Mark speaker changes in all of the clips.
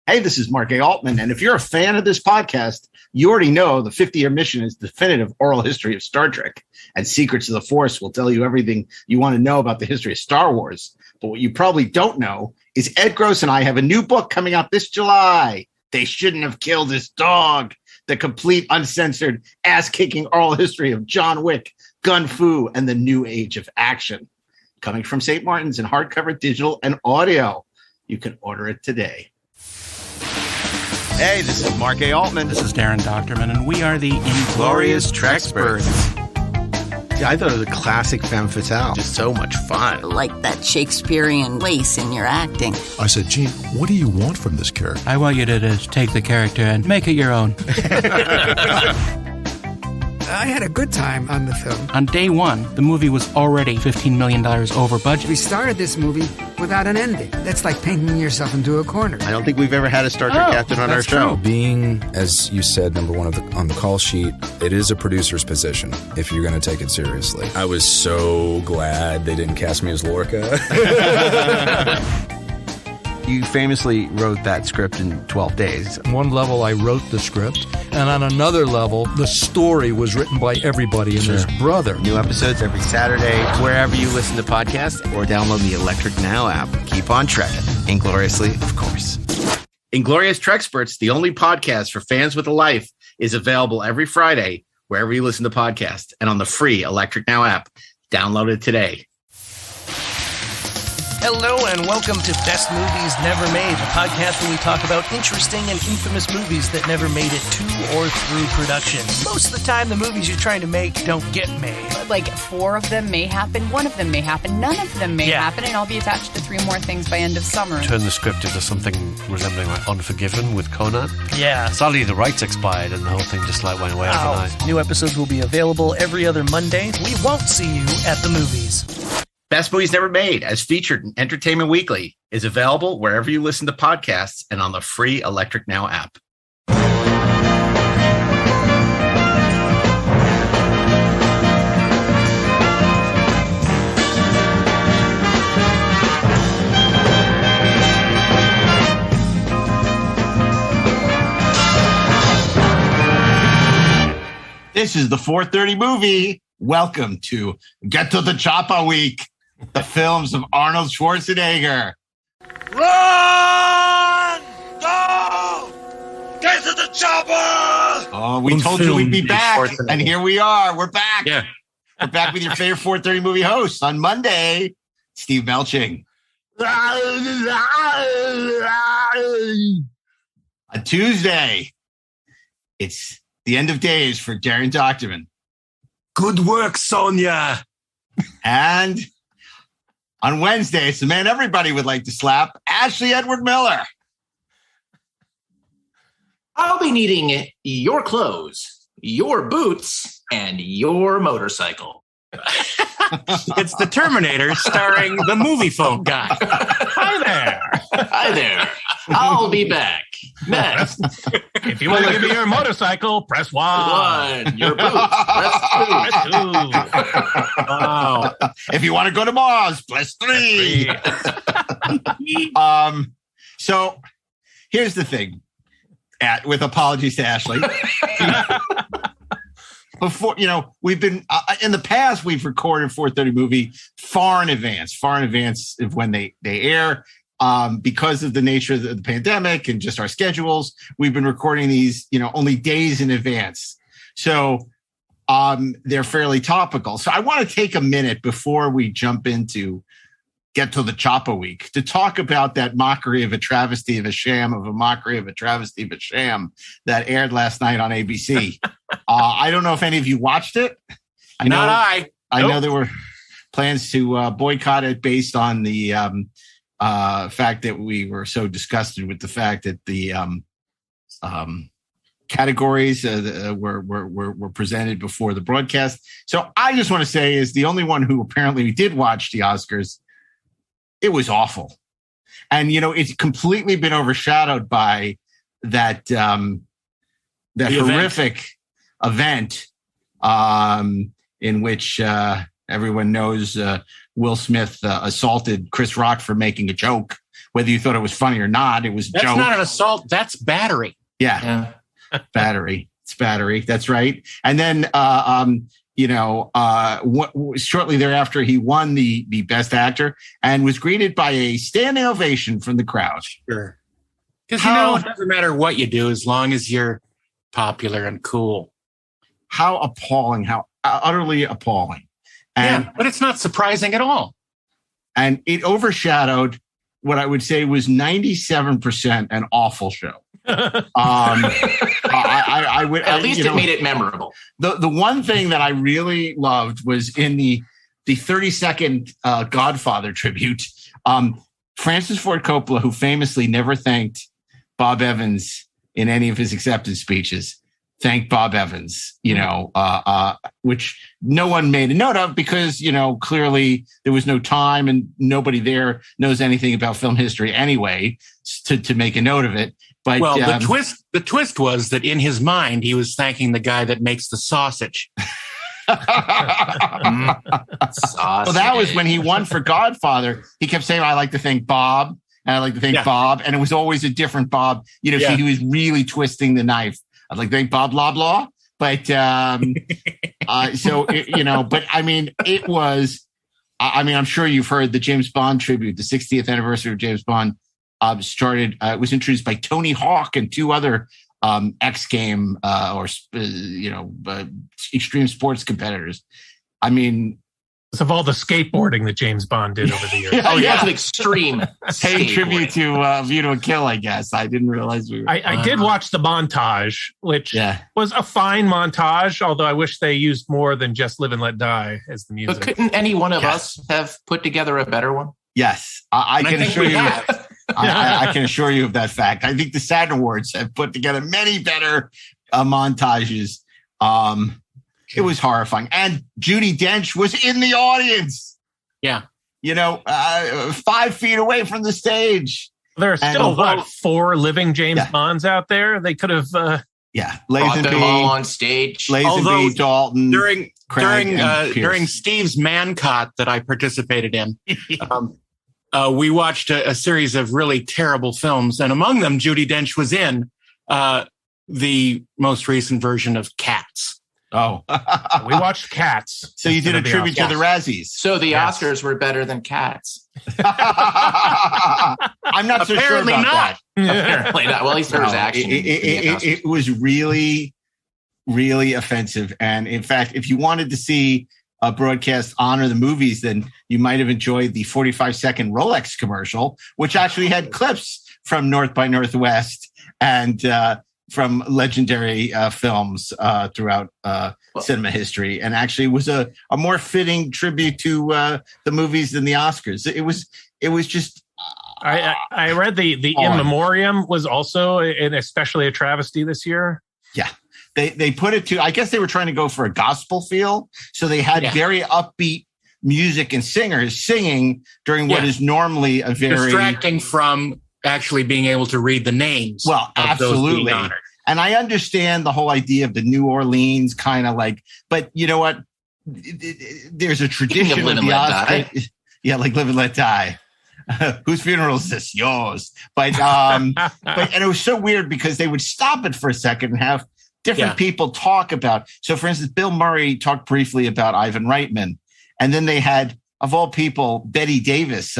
Speaker 1: Hey, this is Mark A. Altman, and if you're a fan of this podcast, you already know the 50-year mission is definitive oral history of Star Trek, and Secrets of the Force will tell you everything you want to know about the history of Star Wars. But what you probably don't know is Ed Gross and I have a new book coming out this July. They Shouldn't Have Killed His Dog, the complete, uncensored, ass-kicking oral history of John Wick, Gun Fu, and the new age of action. Coming from St. Martin's in hardcover, digital, and audio. You can order it today. Hey, this is Mark A. Altman.
Speaker 2: This is DAREN DOCHTERMAN, and we are the Inglorious Trexperts.
Speaker 3: Yeah, I thought it was a classic femme fatale. Just so much fun.
Speaker 4: Like that Shakespearean lace in your acting.
Speaker 5: I said, Gene, what do you want from this character?
Speaker 2: I want you to just take the character and make it your own.
Speaker 6: I had a good time on the film.
Speaker 2: On day one, the movie was already $15 million over budget.
Speaker 6: We started this movie without an ending. That's like painting yourself into a corner.
Speaker 3: I don't think we've ever had a Star Trek captain on our show.
Speaker 5: Being, as you said, number one on the call sheet, it is a producer's position if you're going to take it seriously. I was so glad they didn't cast me as Lorca.
Speaker 3: You famously wrote that script in 12 days.
Speaker 7: On one level, I wrote the script, and on another level, the story was written by everybody and his brother.
Speaker 3: New episodes every Saturday, wherever you listen to podcasts, or download the Electric Now app. Keep on trekking. Ingloriously, of course. Inglorious Trexperts, the only podcast for fans with a life, is available every Friday, wherever you listen to podcasts, and on the free Electric Now app. Download it today.
Speaker 8: Hello and welcome to Best Movies Never Made, a podcast where we talk about interesting and infamous movies that never made it to or through production. Most of the time, the movies you're trying to make don't get made.
Speaker 9: Like 4 of them may happen, 1 of them may happen, none of them may happen, and I'll be attached to 3 more things by end of summer.
Speaker 10: Turn the script into something resembling like Unforgiven with Conan.
Speaker 8: Yeah.
Speaker 10: Suddenly the rights expired and the whole thing just like went away overnight.
Speaker 8: New episodes will be available every other Monday. We won't see you at the movies.
Speaker 3: Best Movies Never Made, as featured in Entertainment Weekly, is available wherever you listen to podcasts and on the free Electric Now app.
Speaker 1: This is the 4:30 movie. Welcome to Get to the Chopper Week, the films of Arnold Schwarzenegger.
Speaker 11: Run! Go! Get to the chopper!
Speaker 1: Oh, we told you we'd be back, and here we are. We're back.
Speaker 10: Yeah.
Speaker 1: We're back with your favorite 4:30 movie hosts. On Monday, Steve Melching. On Tuesday, it's the end of days for DAREN DOCHTERMAN.
Speaker 11: Good work, Sonia.
Speaker 1: And on Wednesday, it's the man everybody would like to slap, Ashley Edward Miller.
Speaker 12: I'll be needing your clothes, your boots, and your motorcycle.
Speaker 10: It's the Terminator starring the movie phone guy.
Speaker 12: Hi there. Hi there. I'll be back. Next.
Speaker 11: If you want to give me your motorcycle, press 1.
Speaker 12: Your boots, press 2.
Speaker 1: Wow. If you want to go to Mars, press 3. So here's the thing. With apologies to Ashley. Before, we've been in the past, we've recorded 4:30 movie far in advance of when they air. Because of the nature of the pandemic and just our schedules, we've been recording these, only days in advance. So they're fairly topical. So I want to take a minute before we jump into Get to the Chopper Week to talk about that mockery of a travesty of a sham of a mockery of a travesty of a sham that aired last night on ABC. I don't know if any of you watched it. I know there were plans to boycott it based on the fact that we were so disgusted with the fact that the categories were presented before the broadcast. So I just want to say, as the only one who apparently did watch the Oscars, it was awful. And, it's completely been overshadowed by that horrific event in which everyone knows Will Smith assaulted Chris Rock for making a joke whether you thought it was funny or not. It was a
Speaker 10: That's
Speaker 1: joke.
Speaker 10: not an assault. That's battery.
Speaker 1: Yeah. Battery. It's battery. That's right. And then, shortly thereafter, he won the best actor and was greeted by a standing ovation from the crowd.
Speaker 10: Sure. Because, it doesn't matter what you do as long as you're popular and cool.
Speaker 1: How appalling, how utterly appalling. And,
Speaker 10: but it's not surprising at all.
Speaker 1: And it overshadowed what I would say was 97% an awful show. I would
Speaker 12: at least it made it memorable.
Speaker 1: The one thing that I really loved was in the 30-second Godfather tribute. Francis Ford Coppola, who famously never thanked Bob Evans in any of his acceptance speeches, thanked Bob Evans, which no one made a note of because, clearly there was no time and nobody there knows anything about film history anyway to make a note of it. But
Speaker 10: the twist was that in his mind, he was thanking the guy that makes the sausage.
Speaker 1: Well, that was when he won for Godfather. He kept saying, I like to thank Bob. And I like to thank Bob. And it was always a different Bob. So he was really twisting the knife. I'd like to thank Bob Loblaw. But, it was, I'm sure you've heard the James Bond tribute, the 60th anniversary of James Bond started, it was introduced by Tony Hawk and two other X Game extreme sports competitors.
Speaker 11: Of all the skateboarding that James Bond did over the years.
Speaker 12: That's an extreme.
Speaker 1: Paying tribute to View to a Kill, I guess. I didn't realize we were.
Speaker 11: I did watch the montage, which was a fine montage, although I wish they used more than just Live and Let Die as the music.
Speaker 12: But couldn't any one of us have put together a better one?
Speaker 1: Yes, I can assure you. I can assure you of that fact. I think the Saturn Awards have put together many better montages. It was horrifying. And Judi Dench was in the audience.
Speaker 10: Yeah.
Speaker 1: 5 feet away from the stage.
Speaker 11: There are still, 4 living James Bonds out there? They could have...
Speaker 12: Lazenby all on stage.
Speaker 1: Lazenby, Dalton.
Speaker 10: During Steve's Man-Cot that I participated in, we watched a series of really terrible films. And among them, Judi Dench was in the most recent version of Cats.
Speaker 1: Oh,
Speaker 11: we watched Cats.
Speaker 1: So you did a tribute to the Razzies.
Speaker 12: So the Oscars were better than Cats.
Speaker 1: I'm not so sure about that.
Speaker 12: Apparently not. Well, at least there was action.
Speaker 1: It was really, really offensive. And in fact, if you wanted to see a broadcast honor the movies, then you might have enjoyed the 45-second Rolex commercial, which actually had clips from North by Northwest and from legendary films throughout cinema history, and actually was a more fitting tribute to the movies than the Oscars. It was just.
Speaker 11: I read the In Memoriam was also especially a travesty this year.
Speaker 1: Yeah, they put it to. I guess they were trying to go for a gospel feel, so they had very upbeat music and singers singing during what is normally a very
Speaker 10: distracting from actually being able to read the names.
Speaker 1: Well, absolutely. And I understand the whole idea of the New Orleans kind of like, but you know what? There's a tradition of the Oscars. Yeah, like Live and Let Die. Whose funeral is this? Yours. But and it was so weird because they would stop it for a second and have different people talk about. So for instance, Bill Murray talked briefly about Ivan Reitman. And then they had, of all people, Betty Davis.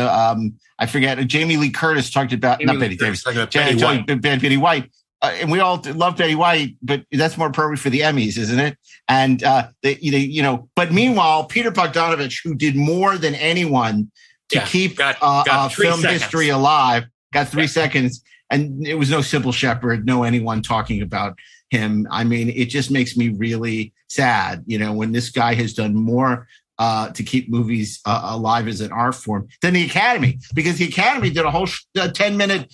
Speaker 1: I forget. Jamie Lee Curtis talked about Betty White. And we all love Betty White, but that's more appropriate for the Emmys, isn't it? And but meanwhile, Peter Bogdanovich, who did more than anyone to keep
Speaker 10: got
Speaker 1: film
Speaker 10: seconds.
Speaker 1: History alive, got 3 seconds, and it was no Sybil Shepherd, no anyone talking about him. I mean, it just makes me really sad, when this guy has done more to keep movies alive as an art form than the Academy, because the Academy did a whole 10-minute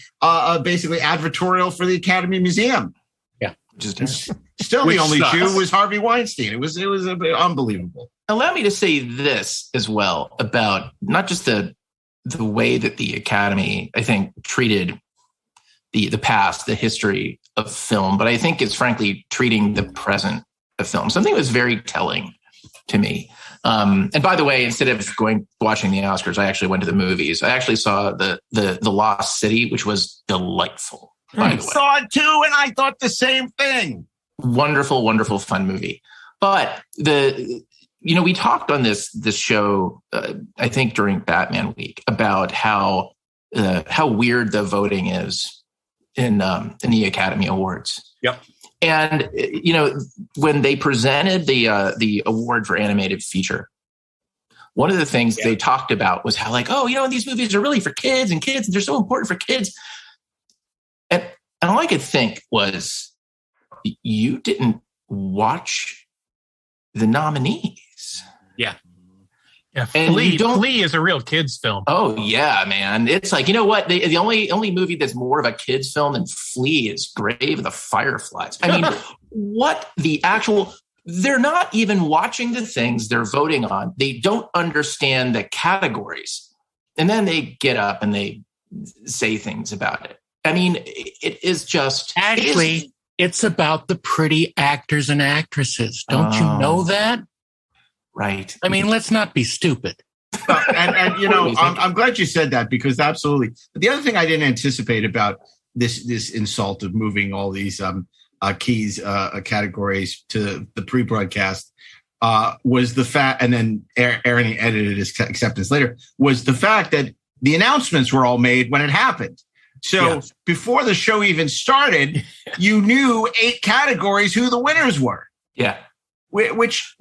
Speaker 1: basically advertorial for the Academy Museum.
Speaker 10: Yeah.
Speaker 1: Still the only Jew was Harvey Weinstein. It was unbelievable.
Speaker 12: Allow me to say this as well about not just the way that the Academy, I think, treated the past, the history of film, but I think it's frankly treating the present of film. Something that was very telling to me. And by the way, instead of watching the Oscars, I actually went to the movies. I actually saw the Lost City, which was delightful.
Speaker 1: I saw it too, and I thought the same thing.
Speaker 12: Wonderful, wonderful, fun movie. But we talked on this show, I think during Batman Week, about how weird the voting is in the Academy Awards.
Speaker 1: Yep.
Speaker 12: And when they presented the award for animated feature, one of the things they talked about was how these movies are really for kids and they're so important for kids. And all I could think was, you didn't watch the nominees.
Speaker 1: Yeah.
Speaker 11: Yeah, Flea is a real kids film.
Speaker 12: Oh yeah, man! It's like, you know what? The only movie that's more of a kids film than Flea is Grave of the Fireflies. I mean, what the actual? They're not even watching the things they're voting on. They don't understand the categories, and then they get up and they say things about it. I mean, it is just
Speaker 10: actually. It's about the pretty actors and actresses. Don't you know that?
Speaker 12: Right.
Speaker 10: I mean, let's not be stupid.
Speaker 1: And I'm glad you said that, because absolutely. The other thing I didn't anticipate about this insult of moving all these categories to the pre-broadcast was the fact, and then Aaron edited his acceptance later, was the fact that the announcements were all made when it happened. So before the show even started, you knew 8 categories who the winners were.
Speaker 12: Yeah.
Speaker 1: Which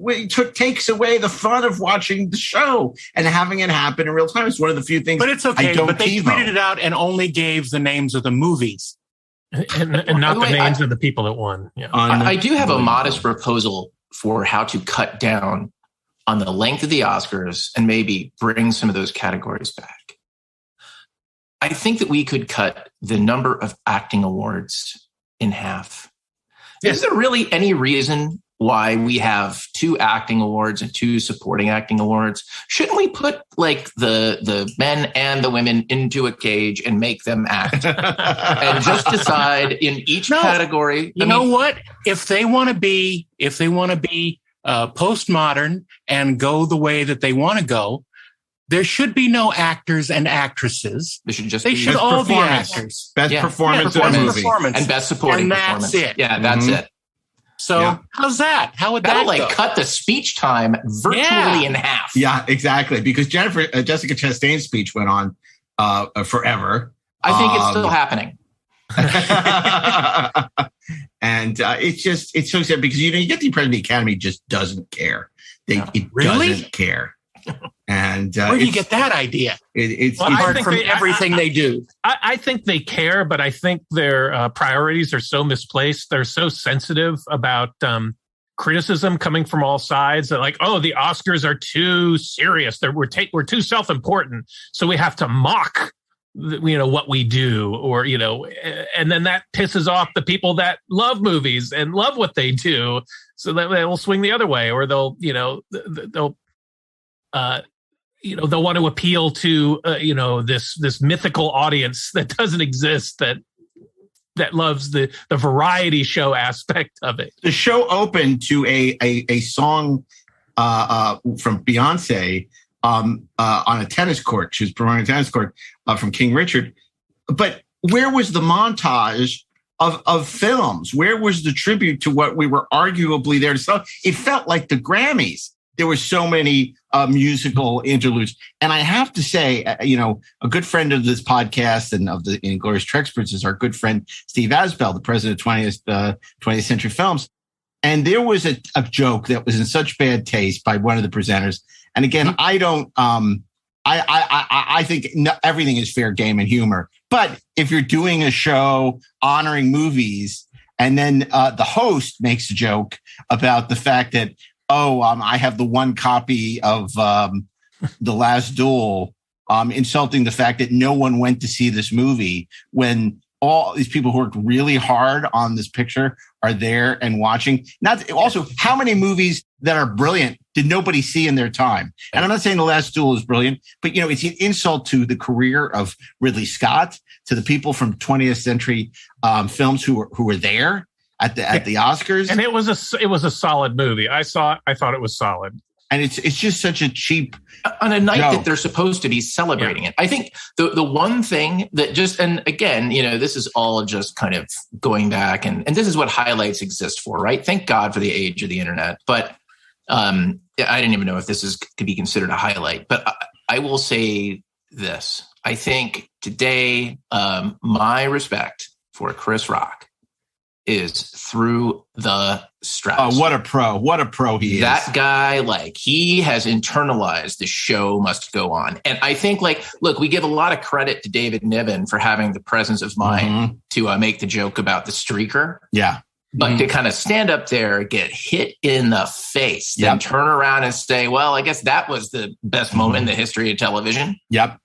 Speaker 1: takes away the fun of watching the show and having it happen in real time. It's one of the few things.
Speaker 10: But it's okay. But they tweeted it out and only gave the names of the movies.
Speaker 11: And not the names of the people that won. Yeah.
Speaker 12: I do have a modest proposal for how to cut down on the length of the Oscars and maybe bring some of those categories back. I think that we could cut the number of acting awards in half. Yes. Is there really any reason why we have 2 acting awards and 2 supporting acting awards? Shouldn't we put the men and the women into a cage and make them act and just decide in each category?
Speaker 10: You know what? If they want to be postmodern and go the way that they want to go, there should be no actors and actresses.
Speaker 12: They
Speaker 10: should all be actors.
Speaker 1: Best performance in a movie.
Speaker 12: And best supporting performance.
Speaker 10: That's it.
Speaker 12: Yeah, that's it.
Speaker 10: So how's that? How would that go?
Speaker 12: Cut the speech time virtually in half.
Speaker 1: Yeah, exactly. Because Jessica Chastain's speech went on forever.
Speaker 12: I think it's still happening.
Speaker 1: And it's so sad because you get the impression the Academy just doesn't care. It doesn't care. And
Speaker 10: where do you get that idea?
Speaker 1: It's
Speaker 10: apart from everything they do.
Speaker 11: I think they care, but I think their priorities are so misplaced. They're so sensitive about criticism coming from all sides. That the Oscars are too serious. We're too self-important, so we have to mock what we do, or and then that pisses off the people that love movies and love what they do, so that they'll swing the other way, or they'll they'll want to appeal to this mythical audience that doesn't exist, that loves the variety show aspect of it.
Speaker 1: The show opened to a song from Beyonce on a tennis court. She was performing a tennis court from King Richard. But where was the montage of films? Where was the tribute to what we were arguably there to sell? It felt like the Grammys. There were so many musical interludes. And I have to say, a good friend of this podcast and of the Inglorious Trexperts is our good friend, Steve Asbell, the president of 20th Century Films. And there was a joke that was in such bad taste by one of the presenters. And again, I don't, I think everything is fair game and humor. But if you're doing a show honoring movies, and then the host makes a joke about the fact that, I have the one copy of The Last Duel, insulting the fact that no one went to see this movie when all these people who worked really hard on this picture are there and watching. Also, how many movies that are brilliant did nobody see in their time? And I'm not saying The Last Duel is brilliant, but it's an insult to the career of Ridley Scott, to the people from 20th Century Films who were there at the Oscars.
Speaker 11: And it was a solid movie. I thought it was solid.
Speaker 1: And it's just such a cheap
Speaker 12: on a night
Speaker 1: joke
Speaker 12: that they're supposed to be celebrating it. I think the one thing that and again, this is all just kind of going back and this is what highlights exist for, right? Thank God for the age of the internet. But I didn't even know if this could be considered a highlight, but I will say this. I think today, my respect for Chris Rock is through the stratosphere.
Speaker 1: Oh, what a pro. What a pro he is.
Speaker 12: That guy, he has internalized the show must go on. And I think, look, we give a lot of credit to David Niven for having the presence of mind to make the joke about the streaker.
Speaker 1: Yeah.
Speaker 12: But to kind of stand up there, get hit in the face, then turn around and say, well, I guess that was the best moment in the history of television.
Speaker 1: Yep.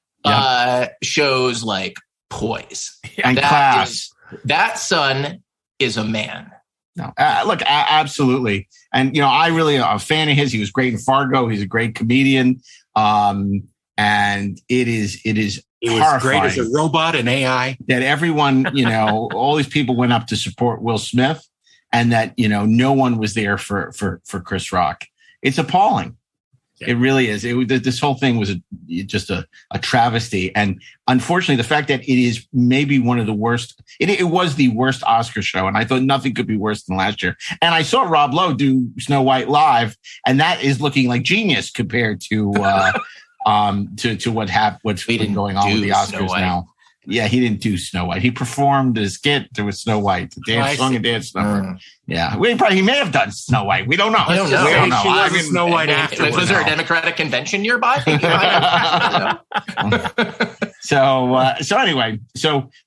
Speaker 12: Shows like poise.
Speaker 1: And class.
Speaker 12: That son is a man.
Speaker 1: No, look, absolutely. And, I really am a fan of his. He was great in Fargo. He's a great comedian. And it is
Speaker 10: he was great as a robot and AI.
Speaker 1: That everyone, all these people went up to support Will Smith and that, no one was there for Chris Rock. It's appalling. Yeah. It really is. This whole thing was just a travesty. And unfortunately, the fact that it is maybe one of the worst, it was the worst Oscar show. And I thought nothing could be worse than last year. And I saw Rob Lowe do Snow White live, and that is looking like genius compared to what's been going on with the Oscars now. Yeah, he didn't do Snow White. He performed a skit with Snow White, the dance song and dance number. Yeah, he may have done Snow White. We don't know.
Speaker 12: We don't know.
Speaker 10: She was Snow White after.
Speaker 12: Was there a Democratic convention nearby?
Speaker 1: So anyway,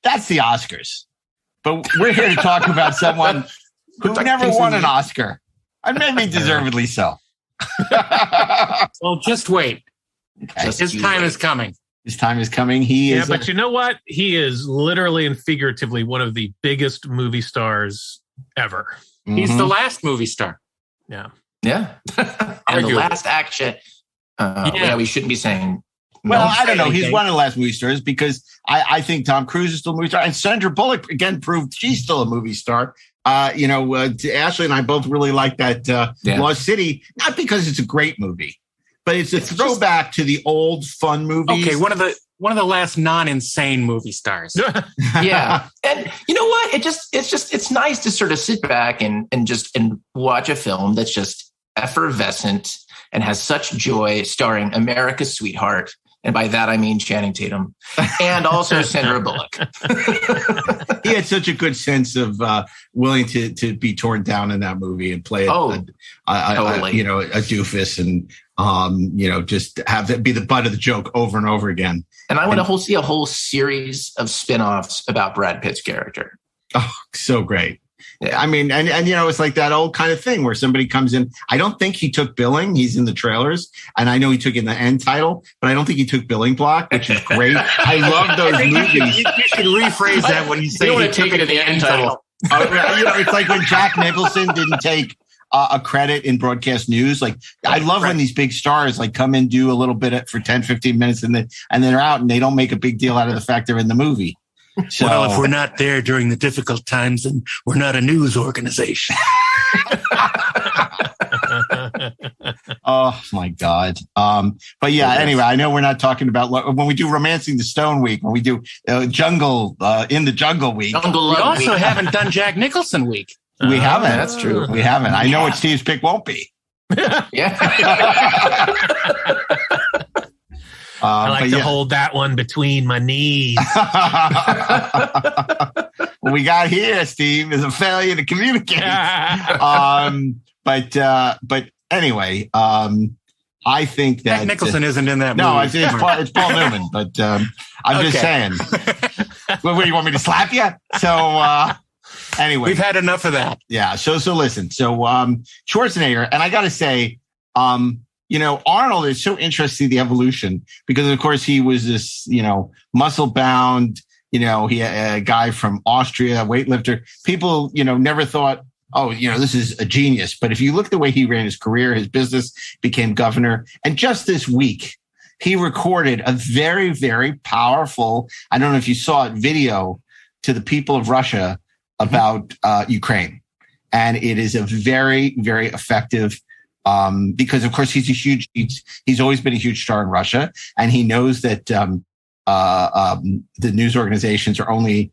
Speaker 1: that's the Oscars. But we're here to talk about someone who never won an Oscar, and maybe deservedly so.
Speaker 10: Well, just wait. Okay. His time is coming.
Speaker 1: His time is coming. He is.
Speaker 11: Yeah, but you know what? He is literally and figuratively one of the biggest movie stars ever.
Speaker 10: He's the last movie star.
Speaker 11: Yeah.
Speaker 12: Yeah. And the last action. We shouldn't be saying.
Speaker 1: Well, I don't know. He's one of the last movie stars because I think Tom Cruise is still a movie star. And Sandra Bullock, again, proved she's still a movie star. Ashley and I both really like that Lost City, not because it's a great movie, but it's a throwback to the old fun movies.
Speaker 10: Okay, one of the last non-insane movie stars.
Speaker 12: Yeah. And you know what? It's nice to sort of sit back and watch a film that's just effervescent and has such joy, starring America's sweetheart. And by that, I mean Channing Tatum and also Sandra Bullock.
Speaker 1: He had such a good sense of willing to be torn down in that movie and play
Speaker 12: totally.
Speaker 1: a doofus and just have that be the butt of the joke over and over again.
Speaker 12: And I want to see a whole series of spin-offs about Brad Pitt's character.
Speaker 1: Oh, so great. Yeah. I mean, and it's like that old kind of thing where somebody comes in. I don't think he took billing. He's in the trailers. And I know he took in the end title, but I don't think he took billing block, which is great. I love those movies.
Speaker 10: You should rephrase that when you say
Speaker 12: he took it in the end title.
Speaker 1: It's like when Jack Nicholson didn't take a credit in broadcast news. Like, I love when these big stars come in, do a little bit for 10, 15 minutes and then they're out and they don't make a big deal out of the fact they're in the movie. So,
Speaker 10: well, if we're not there during the difficult times, then we're not a news organization.
Speaker 1: Oh my God. But yeah, anyway, I know we're not talking about when we do Romancing the Stone week, when we do Jungle in the Jungle week.
Speaker 10: We also haven't done Jack Nicholson week.
Speaker 1: We haven't.
Speaker 12: That's true.
Speaker 1: We haven't. I know what Steve's pick won't be.
Speaker 12: Yeah.
Speaker 11: I like to hold that one between my knees.
Speaker 1: What we got here, Steve, is a failure to communicate. But anyway, I think that
Speaker 10: Jack Nicholson isn't in that movie.
Speaker 1: No, it's Paul Newman. But I'm just saying. What, you want me to slap you? So anyway,
Speaker 10: we've had enough of that.
Speaker 1: Yeah. So listen. So Schwarzenegger, and I got to say, Arnold is so interesting, the evolution, because of course he was this, muscle bound, he a guy from Austria, weightlifter. People, never thought, this is a genius. But if you look at the way he ran his career, his business, became governor. And just this week, he recorded a very, very powerful, I don't know if you saw it, video to the people of Russia about Ukraine. And it is a very, very effective because of course he's always been a huge star in Russia, and he knows that the news organizations are only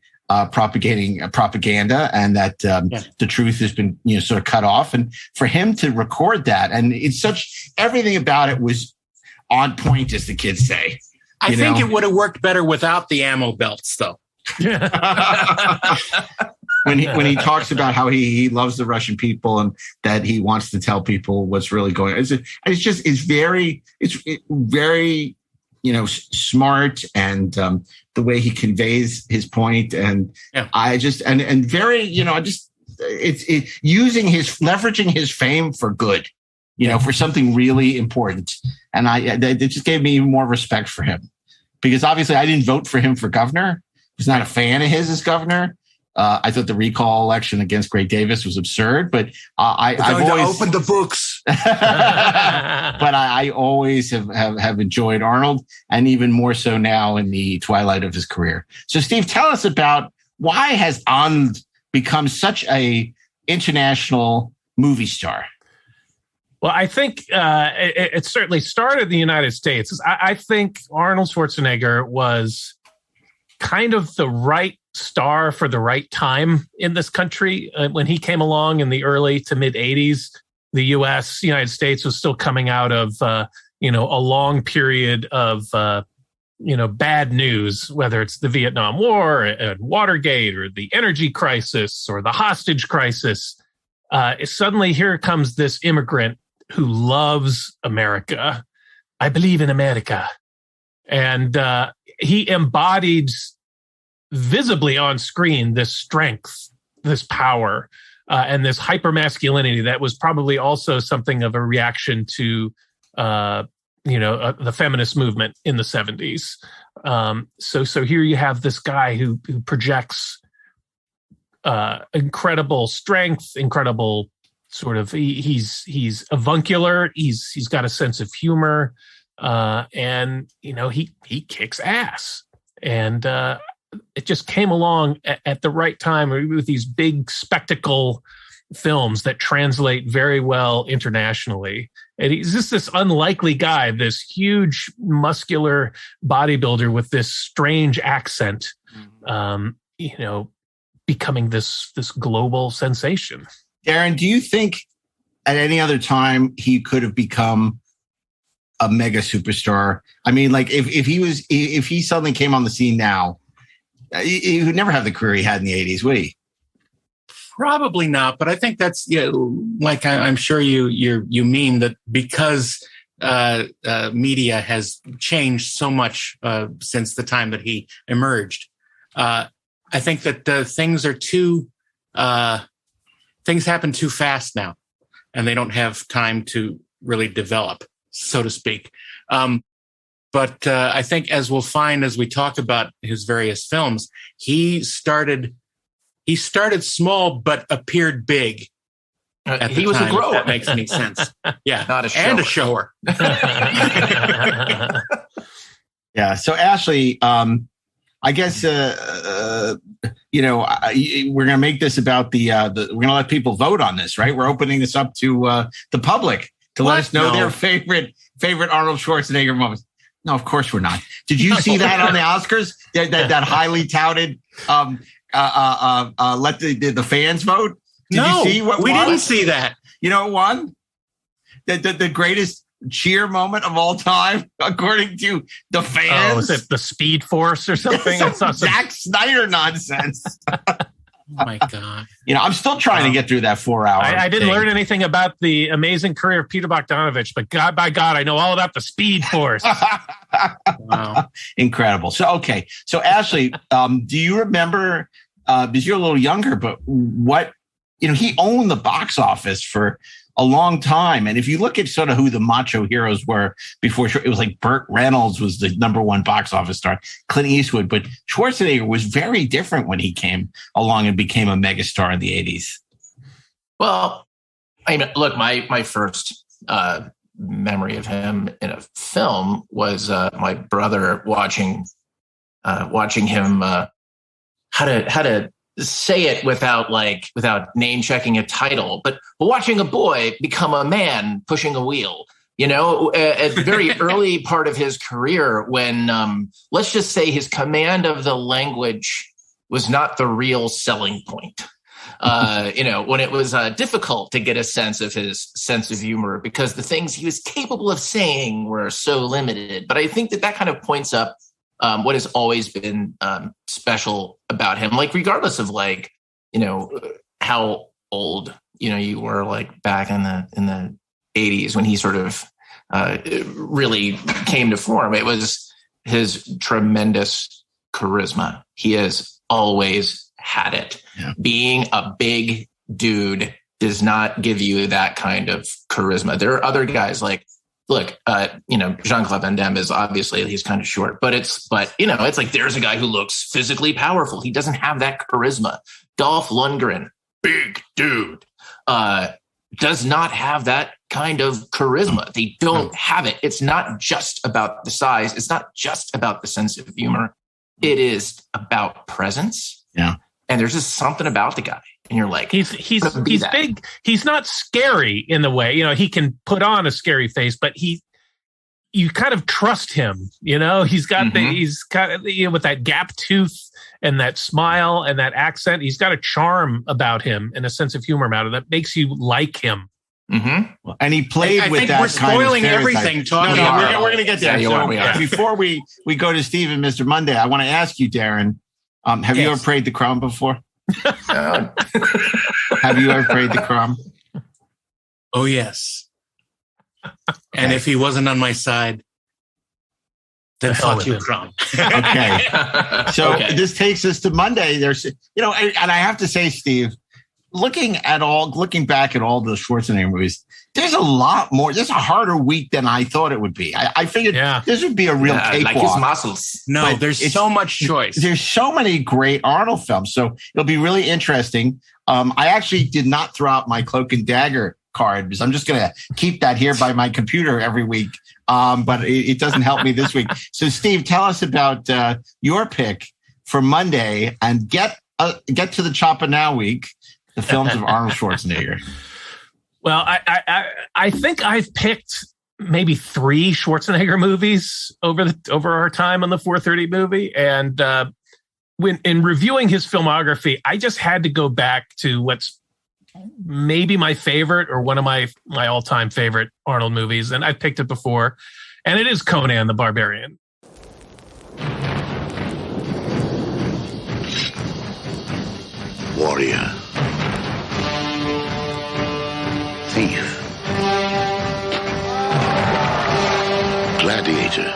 Speaker 1: propagating propaganda, and that the truth has been sort of cut off. And for him to record that, and it's everything about it was on point, as the kids say.
Speaker 10: I think it would have worked better without the ammo belts, though.
Speaker 1: when he talks about how he loves the Russian people and that he wants to tell people what's really going on, it's very smart, and the way he conveys his point, and leveraging his fame for good, for something really important. And it just gave me more respect for him, because obviously I didn't vote for him for governor. I was not a fan of his as governor. I thought the recall election against Gray Davis was absurd, but I've always
Speaker 10: opened the books.
Speaker 1: But I always have enjoyed Arnold, and even more so now in the twilight of his career. So, Steve, tell us about why has Arnold become such a international movie star?
Speaker 11: Well, I think it certainly started in the United States. I think Arnold Schwarzenegger was kind of the right star for the right time in this country. When he came along in the early to mid 80s, the United States was still coming out of, a long period of, bad news, whether it's the Vietnam War and Watergate or the energy crisis or the hostage crisis. Suddenly here comes this immigrant who loves America. I believe in America. And he embodied visibly on screen this strength, this power, and this hypermasculinity that was probably also something of a reaction to, the feminist movement in the 70s. So here you have this guy who projects incredible strength, incredible sort of. He's avuncular. He's got a sense of humor, and he kicks ass. And it just came along at the right time with these big spectacle films that translate very well internationally. And he's just this unlikely guy, this huge muscular bodybuilder with this strange accent, becoming this global sensation.
Speaker 1: Darren, do you think at any other time he could have become a mega superstar? I mean, like if he suddenly came on the scene now, he would never have the career he had in the 80s, would he?
Speaker 10: Probably not, but I think that's like I'm sure you mean that because media has changed so much since the time that he emerged. I think that things happen too fast now, and they don't have time to really develop, so to speak. But I think, as we'll find as we talk about his various films, he started small but appeared big.
Speaker 12: He was a grower.
Speaker 10: If that makes any sense. Yeah,
Speaker 12: not a shower.
Speaker 10: And a shower.
Speaker 1: Yeah. So, Ashley, I guess we're going to make this about we're going to let people vote on this, right? We're opening this up to the public to let us know their favorite Arnold Schwarzenegger moments. No, of course we're not. Did you see that on the Oscars? That highly touted let the fans vote? Did you see what
Speaker 10: we
Speaker 1: won?
Speaker 10: Didn't see that.
Speaker 1: You know what won? The greatest cheer moment of all time, according to the fans.
Speaker 11: Oh, is it the Speed Force or something?
Speaker 1: Some Zack Snyder nonsense.
Speaker 10: Oh my God.
Speaker 1: I'm still trying to get through that 4 hour.
Speaker 11: I didn't learn anything about the amazing career of Peter Bogdanovich, but God, I know all about the Speed Force.
Speaker 1: Wow. Incredible. So Ashley, do you remember, because you're a little younger, but what, he owned the box office for a long time. And if you look at sort of who the macho heroes were before, it was like Burt Reynolds was the number one box office star, Clint Eastwood, but Schwarzenegger was very different when he came along and became a megastar in the 80s.
Speaker 12: Well, I mean, look, my first memory of him in a film was my brother watching him how to say it without name checking a title, but watching a boy become a man pushing a wheel, at the very early part of his career when, let's just say his command of the language was not the real selling point. When it was difficult to get a sense of his sense of humor because the things he was capable of saying were so limited. But I think that kind of points up what has always been special about him, regardless of how old you were back in the 80s when he sort of really came to form. It was his tremendous charisma. He has always had it. Yeah. Being a big dude does not give you that kind of charisma. There are other guys Jean-Claude Van Damme is obviously, he's kind of short, but it's there's a guy who looks physically powerful. He doesn't have that charisma. Dolph Lundgren, big dude, does not have that kind of charisma. They don't have it. It's not just about the size. It's not just about the sense of humor. It is about presence.
Speaker 1: Yeah.
Speaker 12: And there's just something about the guy. And you're like,
Speaker 11: he's big. He's not scary in the way, he can put on a scary face, but you kind of trust him. He's got he's kind of, with that gap tooth and that smile and that accent, he's got a charm about him and a sense of humor about it that makes you like him.
Speaker 1: Mm-hmm. And he played with that.
Speaker 10: We're spoiling everything.
Speaker 1: We're going to get there. So before we go to Steve and Mr. Monday, I want to ask you, Darren, have you ever prayed the crown before? Have you ever prayed the crown?
Speaker 10: Oh, yes. And if he wasn't on my side, then fuck you, crown.
Speaker 1: Okay. So this takes us to Monday. There's, and I have to say, Steve, looking back at all the Schwarzenegger movies, there's a lot more. There's a harder week than I thought it would be. I figured this would be a real cakewalk.
Speaker 12: Like his muscles.
Speaker 10: No, there's so much choice.
Speaker 1: There's so many great Arnold films. So it'll be really interesting. I actually did not throw out my Cloak and Dagger card because I'm just going to keep that here by my computer every week. But it doesn't help me this week. So Steve, tell us about your pick for Monday and get to the Choppa Now week, the films of Arnold Schwarzenegger.
Speaker 11: Well, I think I've picked maybe 3 Schwarzenegger movies over our time on the 430 movie. And when in reviewing his filmography, I just had to go back to what's maybe my favorite or one of my all-time favorite Arnold movies. And I've picked it before. And it is Conan the Barbarian.
Speaker 13: Warrior. Thief. Gladiator.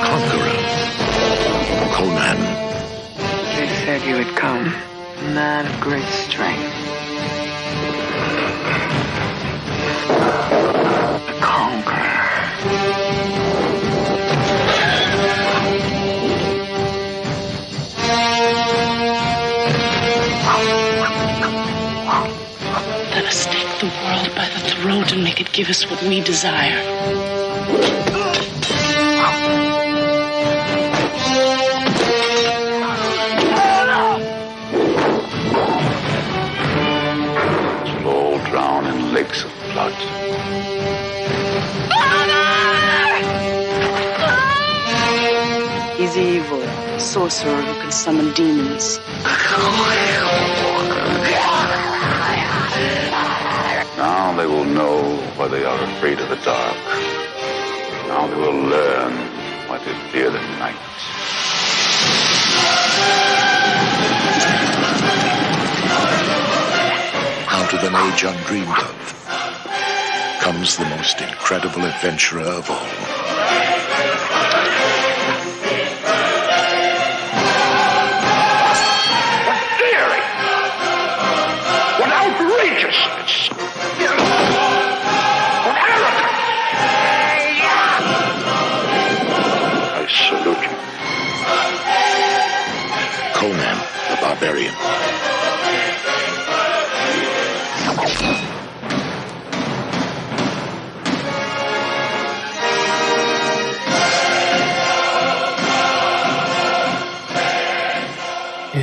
Speaker 13: Conqueror. Conan.
Speaker 14: They said you would come, a man of great strength. A conqueror.
Speaker 15: Let us take the world by the throat and make it give us what we desire.
Speaker 13: We'll all drown in lakes of blood.
Speaker 15: He's evil, a sorcerer who can summon demons.
Speaker 13: Now they will know why they are afraid of the dark. Now they will learn why they fear the night. Out of an age undreamed of comes the most incredible adventurer of all. Conan the Barbarian.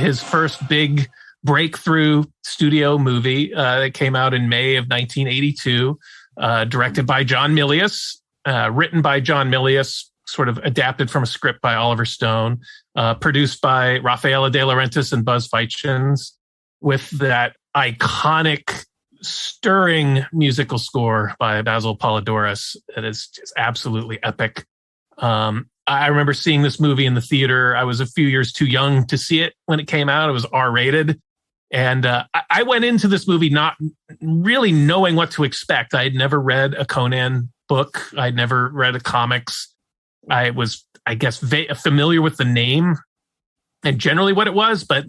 Speaker 11: his first big breakthrough studio movie that came out in May of 1982, directed by John Milius, written by John Milius, sort of adapted from a script by Oliver Stone, produced by Raffaella De Laurentiis and Buzz Feitshans, with that iconic, stirring musical score by Basil Polidoris that is just absolutely epic. I remember seeing this movie in the theater. I was a few years too young to see it when it came out. It was R-rated. And I went into this movie not really knowing what to expect. I had never read a Conan book. I'd never read a comics. I was, I guess, familiar with the name and generally what it was, but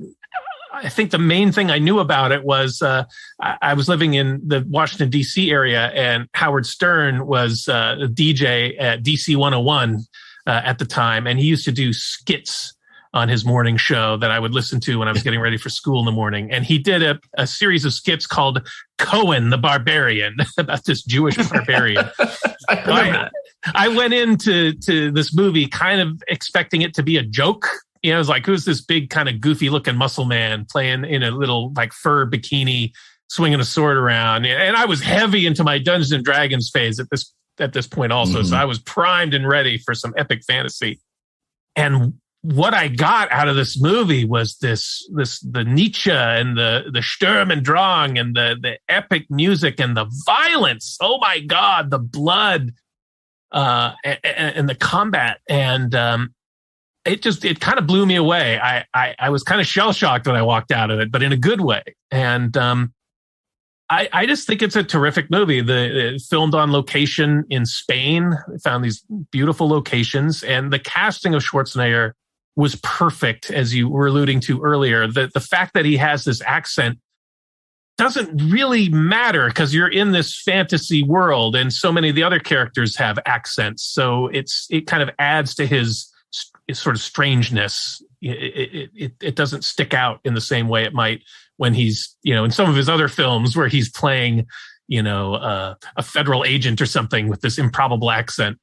Speaker 11: I think the main thing I knew about it was I was living in the Washington, D.C. area, and Howard Stern was a DJ at DC 101 at the time, and he used to do skits on his morning show that I would listen to when I was getting ready for school in the morning. And he did a series of skits called Coleman A Barbarian about this Jewish barbarian. I went into this movie kind of expecting it to be a joke. You know, I was like, who's this big kind of goofy looking muscle man playing in a little like fur bikini, swinging a sword around? And I was heavy into my Dungeons and Dragons phase at this point also. So I was primed and ready for some epic fantasy. And what I got out of this movie was the Nietzsche and the Sturm und Drang and the epic music and the violence. Oh my God, the blood and the combat. And it kind of blew me away. I was kind of shell shocked when I walked out of it, but in a good way. And I just think it's a terrific movie. It filmed on location in Spain. I found these beautiful locations, and the casting of Schwarzenegger was perfect, as you were alluding to earlier. The fact that he has this accent doesn't really matter because you're in this fantasy world, and so many of the other characters have accents. So it kind of adds to his sort of strangeness. It doesn't stick out in the same way it might when he's, in some of his other films where he's playing, a federal agent or something with this improbable accent.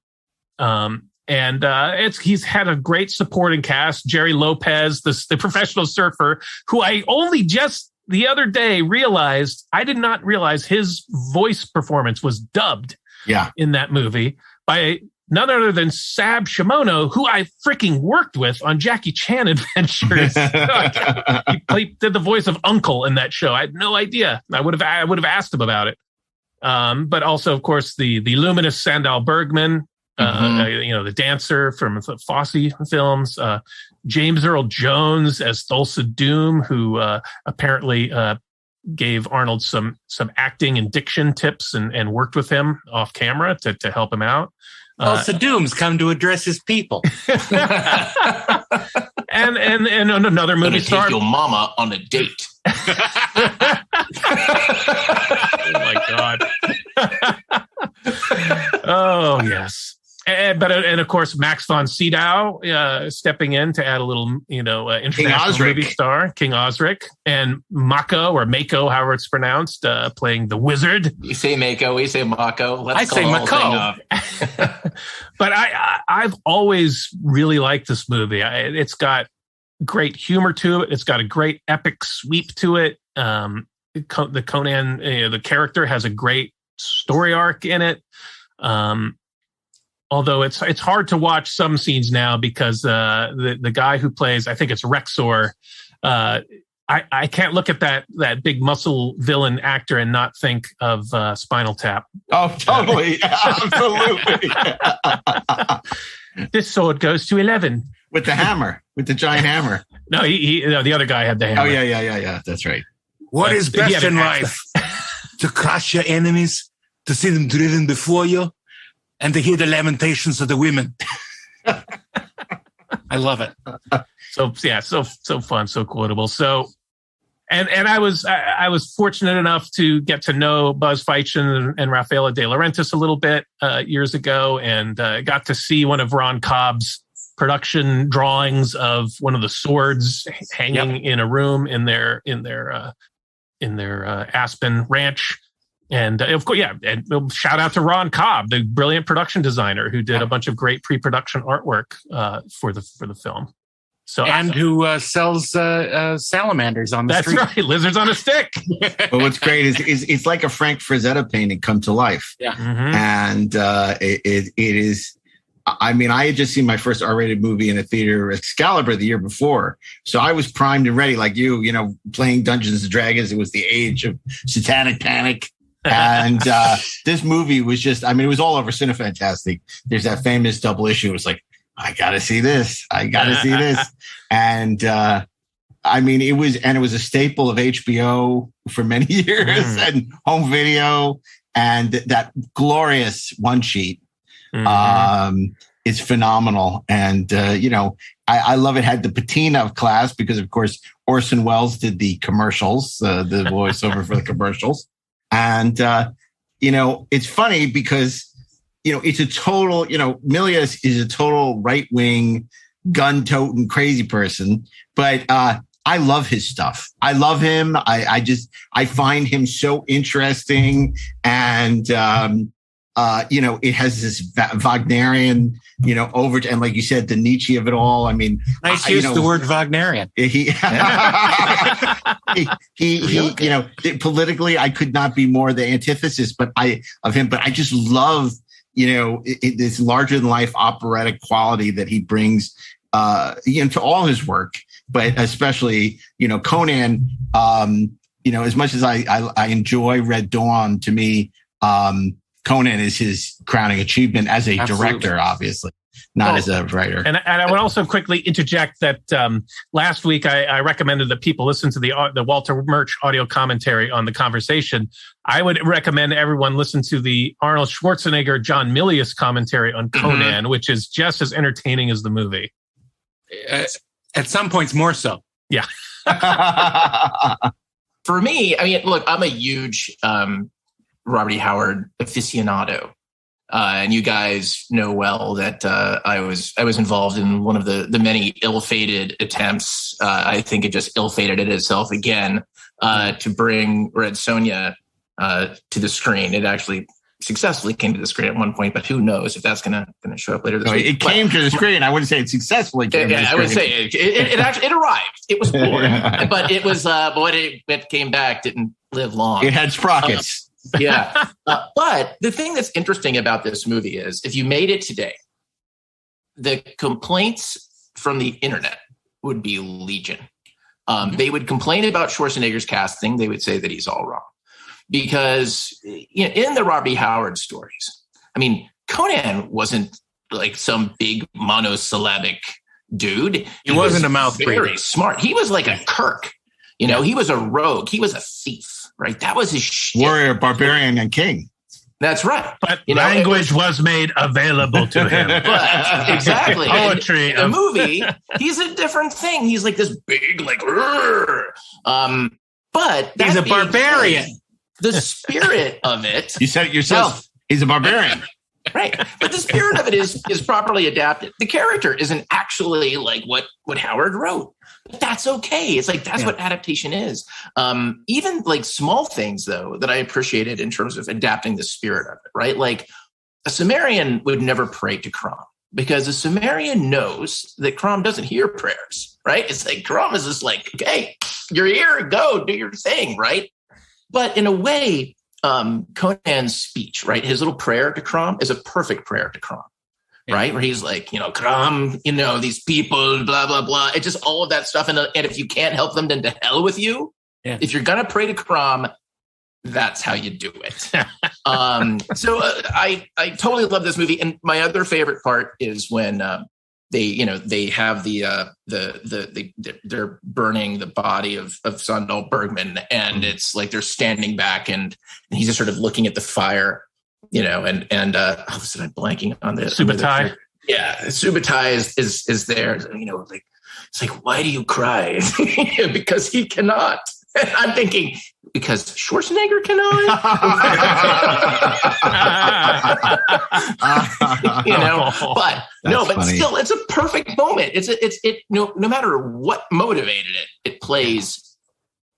Speaker 11: He's had a great supporting cast. Jerry Lopez, the professional surfer, who I only just the other day realized, I did not realize his voice performance was dubbed in that movie by none other than Sab Shimono, who I freaking worked with on Jackie Chan Adventures. He did the voice of Uncle in that show. I had no idea. I would have asked him about it. But also, of course, the luminous Sandahl Bergman, the dancer from the Fosse films, James Earl Jones as Thulsa Doom, who apparently gave Arnold some acting and diction tips and worked with him off camera to help him out.
Speaker 10: Thulsa Doom's come to address his people.
Speaker 11: and another movie star.
Speaker 12: Take your mama on a date.
Speaker 11: Oh my God. Oh yes. And of course, Max von Sydow stepping in to add a little, international movie star, King Osric, and Mako, however it's pronounced, playing the wizard.
Speaker 12: You say Mako, we say Mako.
Speaker 10: I say Mako.
Speaker 11: But I've always really liked this movie. It's got great humor to it. It's got a great epic sweep to it. The Conan, the character has a great story arc in it. Although it's hard to watch some scenes now because the guy who plays, I think it's Rexor, I can't look at that big muscle villain actor and not think of Spinal Tap.
Speaker 1: Oh, totally. Absolutely.
Speaker 11: This sword goes to 11.
Speaker 1: With the hammer, with the giant hammer.
Speaker 11: No, the other guy had the hammer.
Speaker 1: Oh, yeah. That's right.
Speaker 10: What is best in life? To crush your enemies, to see them driven before you, and to hear the lamentations of the women. I love it.
Speaker 11: So fun, so quotable. So, and I was fortunate enough to get to know Buzz Feitshans and Raffaella De Laurentiis a little bit years ago, and got to see one of Ron Cobb's production drawings of one of the swords hanging in a room in their Aspen ranch. And of course, and shout out to Ron Cobb, the brilliant production designer who did a bunch of great pre-production artwork for the film.
Speaker 10: Who sells salamanders on the street.
Speaker 11: That's right, lizards on a stick.
Speaker 1: But what's great is it's like a Frank Frazetta painting come to life.
Speaker 10: Yeah,
Speaker 1: and it is. I mean, I had just seen my first R-rated movie in a theater, Excalibur, the year before, so I was primed and ready, like you know, playing Dungeons and Dragons. It was the age of satanic panic. And this movie was just, I mean, it was all over Cinefantastic. There's that famous double issue. It was like, I got to see this. I got to see this. And I mean, it was a staple of HBO for many years and home video. And that glorious one sheet is phenomenal. And, you know, I love it. Had the patina of class because, of course, Orson Welles did the commercials, the voiceover for the commercials. And, you know, it's funny because, you know, it's a total, you know, Milius is a total right-wing, gun-toting crazy person. But I love his stuff. I love him. I find him so interesting. And, you know, it has this Wagnerian, you know, and like you said, the Nietzsche of it all. I mean,
Speaker 10: nice use the word Wagnerian.
Speaker 1: He you know, politically, I could not be more the antithesis, but I just love, you know, this larger than life operatic quality that he brings, you know, to all his work, but especially, you know, Conan, you know, as much as I enjoy Red Dawn, to me, Conan is his crowning achievement as a director, obviously, not as a writer.
Speaker 11: And I would also quickly interject that last week I recommended that people listen to the Walter Murch audio commentary on The Conversation. I would recommend everyone listen to the Arnold Schwarzenegger, John Milius commentary on Conan, which is just as entertaining as the movie.
Speaker 10: At some points, more so.
Speaker 11: Yeah.
Speaker 12: For me, I mean, look, I'm a huge Robert E. Howard aficionado. And you guys know well that I was involved in one of the many ill-fated attempts. I think it just ill-fated it itself again to bring Red Sonja to the screen. It actually successfully came to the screen at one point, but who knows if that's going to show up later this week.
Speaker 1: It came to the screen. I wouldn't say it successfully came to the screen.
Speaker 12: I would say it actually arrived. It was born, but it was when it came back didn't live long.
Speaker 1: It had sprockets.
Speaker 12: Yeah. But the thing that's interesting about this movie is if you made it today, the complaints from the internet would be legion. They would complain about Schwarzenegger's casting. They would say that he's all wrong because in the Robert E. Howard stories, I mean, Conan wasn't like some big monosyllabic dude.
Speaker 10: He wasn't a mouth
Speaker 12: breather. Very
Speaker 10: breather.
Speaker 12: Smart. He was like a Kirk. You know, he was a rogue. He was a thief. Right, that was his shit.
Speaker 1: Warrior, barbarian, and king.
Speaker 12: That's right.
Speaker 11: But language was made available to him.
Speaker 12: But, exactly.
Speaker 11: Poetry.
Speaker 12: In the movie, he's a different thing. He's like this big, like, but
Speaker 10: he's a barbarian.
Speaker 12: The spirit of it.
Speaker 1: You said it yourself. He's a barbarian.
Speaker 12: Right. But the spirit of it is properly adapted. The character isn't actually like what Howard wrote. But that's okay. It's like, that's what adaptation is. Even like small things, though, that I appreciated in terms of adapting the spirit of it, right? Like a Sumerian would never pray to Crom because a Sumerian knows that Crom doesn't hear prayers, right? It's like Crom is just like, okay, you're here, go do your thing, right? But in a way, Conan's speech, right? His little prayer to Crom is a perfect prayer to Crom. Right? Where he's like, you know, Crom, you know, these people, blah, blah, blah. It's just all of that stuff. And if you can't help them, then to hell with you. Yeah. If you're going to pray to Crom, that's how you do it. So I totally love this movie. And my other favorite part is when they have they're burning the body of Sandal Bergman. And it's like they're standing back and he's just sort of looking at the fire. You know, and listen, I'm blanking on the
Speaker 11: Subutai.
Speaker 12: Yeah, Subutai is there. You know, like it's like, why do you cry? Because he cannot. And I'm thinking because Schwarzenegger cannot. You know, but funny. Still, it's a perfect moment. No matter what motivated it, it plays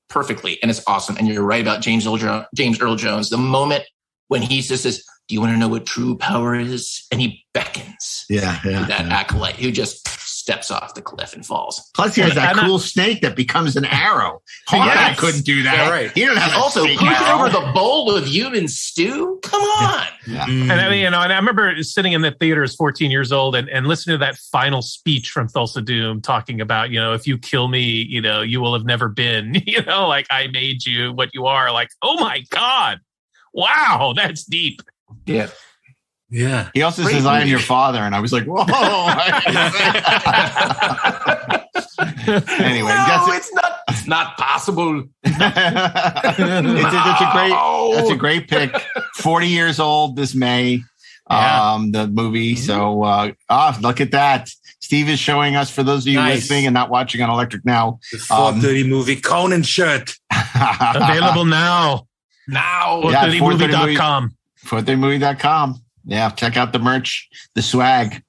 Speaker 12: perfectly, and it's awesome. And you're right about James Earl Jones. The moment when he just says, do you want to know what true power is? And he beckons.
Speaker 1: Yeah.
Speaker 12: That acolyte who just steps off the cliff and falls.
Speaker 1: Plus, he has that cool snake that becomes an arrow. Hawkeye couldn't do that.
Speaker 12: Yeah, right.
Speaker 1: He don't have
Speaker 12: also push over the bowl of human stew. Come on.
Speaker 1: Yeah.
Speaker 11: And I mean, and I remember sitting in the theater as 14 years old and listening to that final speech from Thulsa Doom talking about, if you kill me, you will have never been, like I made you what you are. Like, oh my God. Wow, that's deep.
Speaker 12: Yeah.
Speaker 3: Yeah.
Speaker 1: He also says, I am your father. And I was like, whoa. Anyway,
Speaker 12: it's not possible.
Speaker 1: That's a great pick. 40 years old this May, the movie. So, look at that. Steve is showing us, for those of you listening and not watching on Electric Now.
Speaker 3: The 4:30 movie Conan shirt.
Speaker 11: Available now. 430movie.com.
Speaker 1: 430movie.com. Yeah, check out the merch, the swag.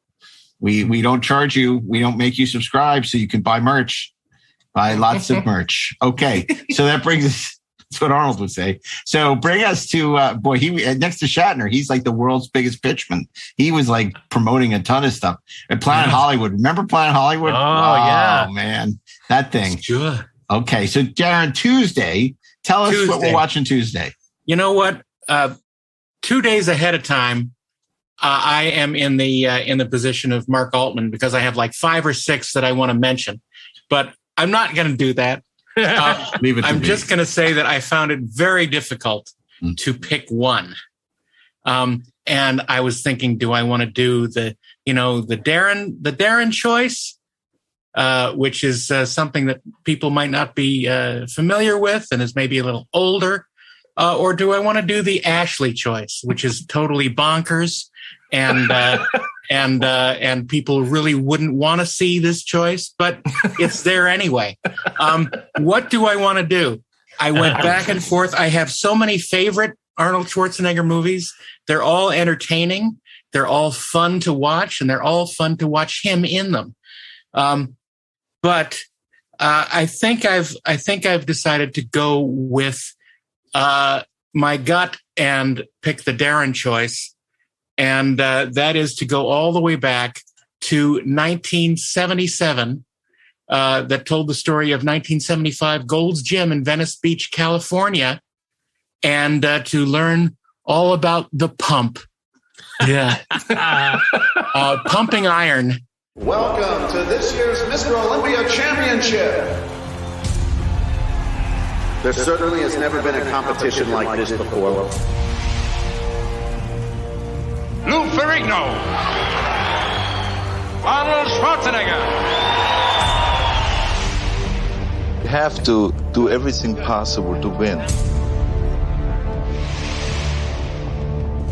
Speaker 1: We don't charge you. We don't make you subscribe so you can buy merch. Buy lots of merch. Okay, so that brings us, that's what Arnold would say. So bring us to, he next to Shatner, he's like the world's biggest pitchman. He was like promoting a ton of stuff. At Planet Hollywood. Remember Planet Hollywood?
Speaker 11: Oh,
Speaker 1: man. That thing.
Speaker 3: Sure.
Speaker 1: Okay, so Darren, Tuesday, tell us what we're watching Tuesday.
Speaker 10: You know what? 2 days ahead of time, I am in the position of Mark Altman because I have like 5 or 6 that I want to mention, but I'm not going to do that. I'm just going to say that I found it very difficult to pick one. And I was thinking, do I want to do the DAREN choice, which is something that people might not be familiar with and is maybe a little older, or do I want to do the Ashley choice, which is totally bonkers and people really wouldn't want to see this choice, but it's there anyway. What do I want to do? I went back and forth. I have so many favorite Arnold Schwarzenegger movies. They're all entertaining. They're all fun to watch, and they're all fun to watch him in them. But I think I've decided to go with my gut and pick the DAREN choice. And that is to go all the way back to 1977, that told the story of 1975 Gold's Gym in Venice Beach, California, and to learn all about the pump. Yeah. Pumping iron.
Speaker 16: Welcome to this year's Mr. Olympia Championship. There certainly has never been a competition like this before.
Speaker 17: Lou Ferrigno, Arnold Schwarzenegger.
Speaker 18: You have to do everything possible to win.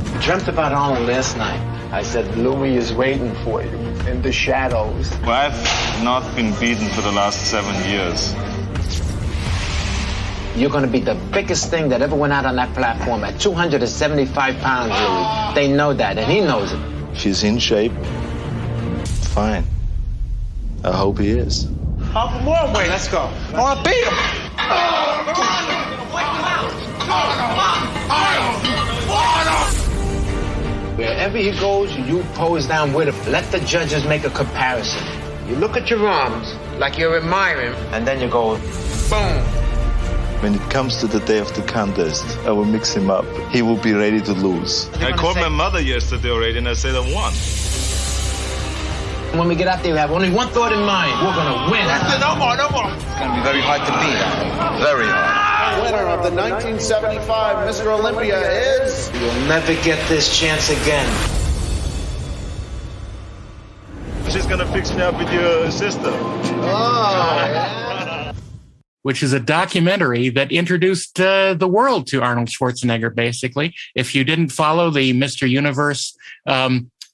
Speaker 19: I dreamt about Arnold last night. I said, Louis is waiting for you in the shadows.
Speaker 18: Well, I've not been beaten for the last 7 years.
Speaker 19: You're going to be the biggest thing that ever went out on that platform at 275 pounds, Louis. They know that, and he knows it.
Speaker 18: She's in shape. Fine. I hope he is.
Speaker 19: Half more weight. Let's go. I want to beat him. Wherever he goes, you pose down with him. Let the judges make a comparison. You look at your arms like you're admiring, and then you go, boom.
Speaker 18: When it comes to the day of the contest, I will mix him up. He will be ready to lose. I called my mother yesterday already, and I said I won.
Speaker 19: When we get out there, we have only one thought in mind. We're going to win.
Speaker 16: No more.
Speaker 19: It's going to be very hard to beat. Very hard.
Speaker 16: Winner of the 1975 Mr. Olympia is...
Speaker 19: You'll never get this chance again.
Speaker 18: She's going to fix me up with your sister.
Speaker 16: Oh, yeah.
Speaker 10: Which is a documentary that introduced the world to Arnold Schwarzenegger, basically. If you didn't follow the Mr. Universe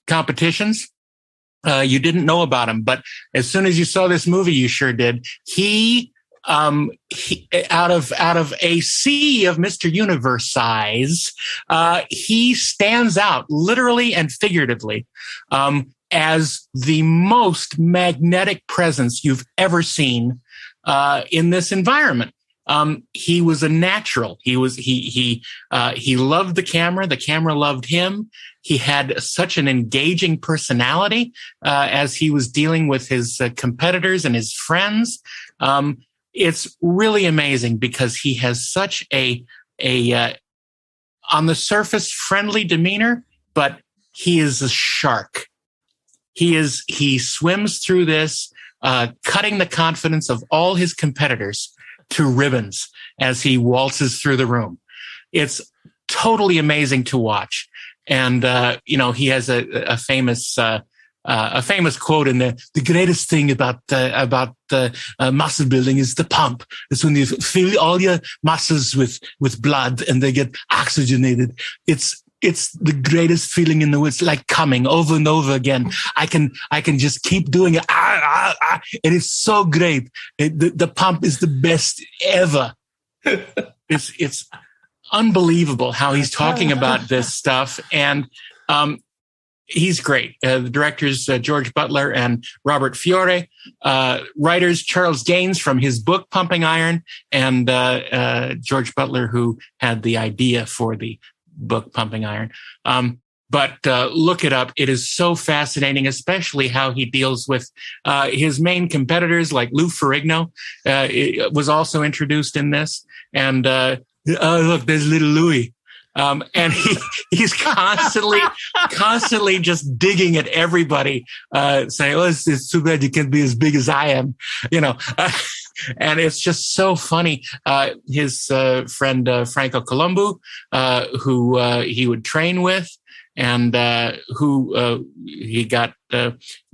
Speaker 10: competitions, you didn't know about him. But as soon as you saw this movie, you sure did. He out of a sea of Mr. Universe size, he stands out literally and figuratively as the most magnetic presence you've ever seen in this environment. he was a natural. He loved the camera. The camera loved him. He had such an engaging personality as he was dealing with his competitors and his friends. It's really amazing because he has such a on the surface friendly demeanor, but he is a shark. He swims through this, cutting the confidence of all his competitors to ribbons as he waltzes through the room. It's totally amazing to watch. And, he has a famous quote in there. The greatest thing about muscle building is the pump. It's when you fill all your muscles with blood and they get oxygenated. It's the greatest feeling in the world. It's like coming over and over again. I can just keep doing it. And it's so great. The pump is the best ever. It's unbelievable how he's talking about this stuff. And, he's great. The directors, George Butler and Robert Fiore, writers, Charles Gaines from his book, Pumping Iron, and George Butler, who had the idea for the book, Pumping Iron. But look it up. It is so fascinating, especially how he deals with his main competitors, like Lou Ferrigno was also introduced in this. And look, there's little Louie. And he's constantly just digging at everybody, saying, "Oh, it's too bad you can't be as big as I am," and it's just so funny. His friend Franco Columbu, who he would train with, and who he got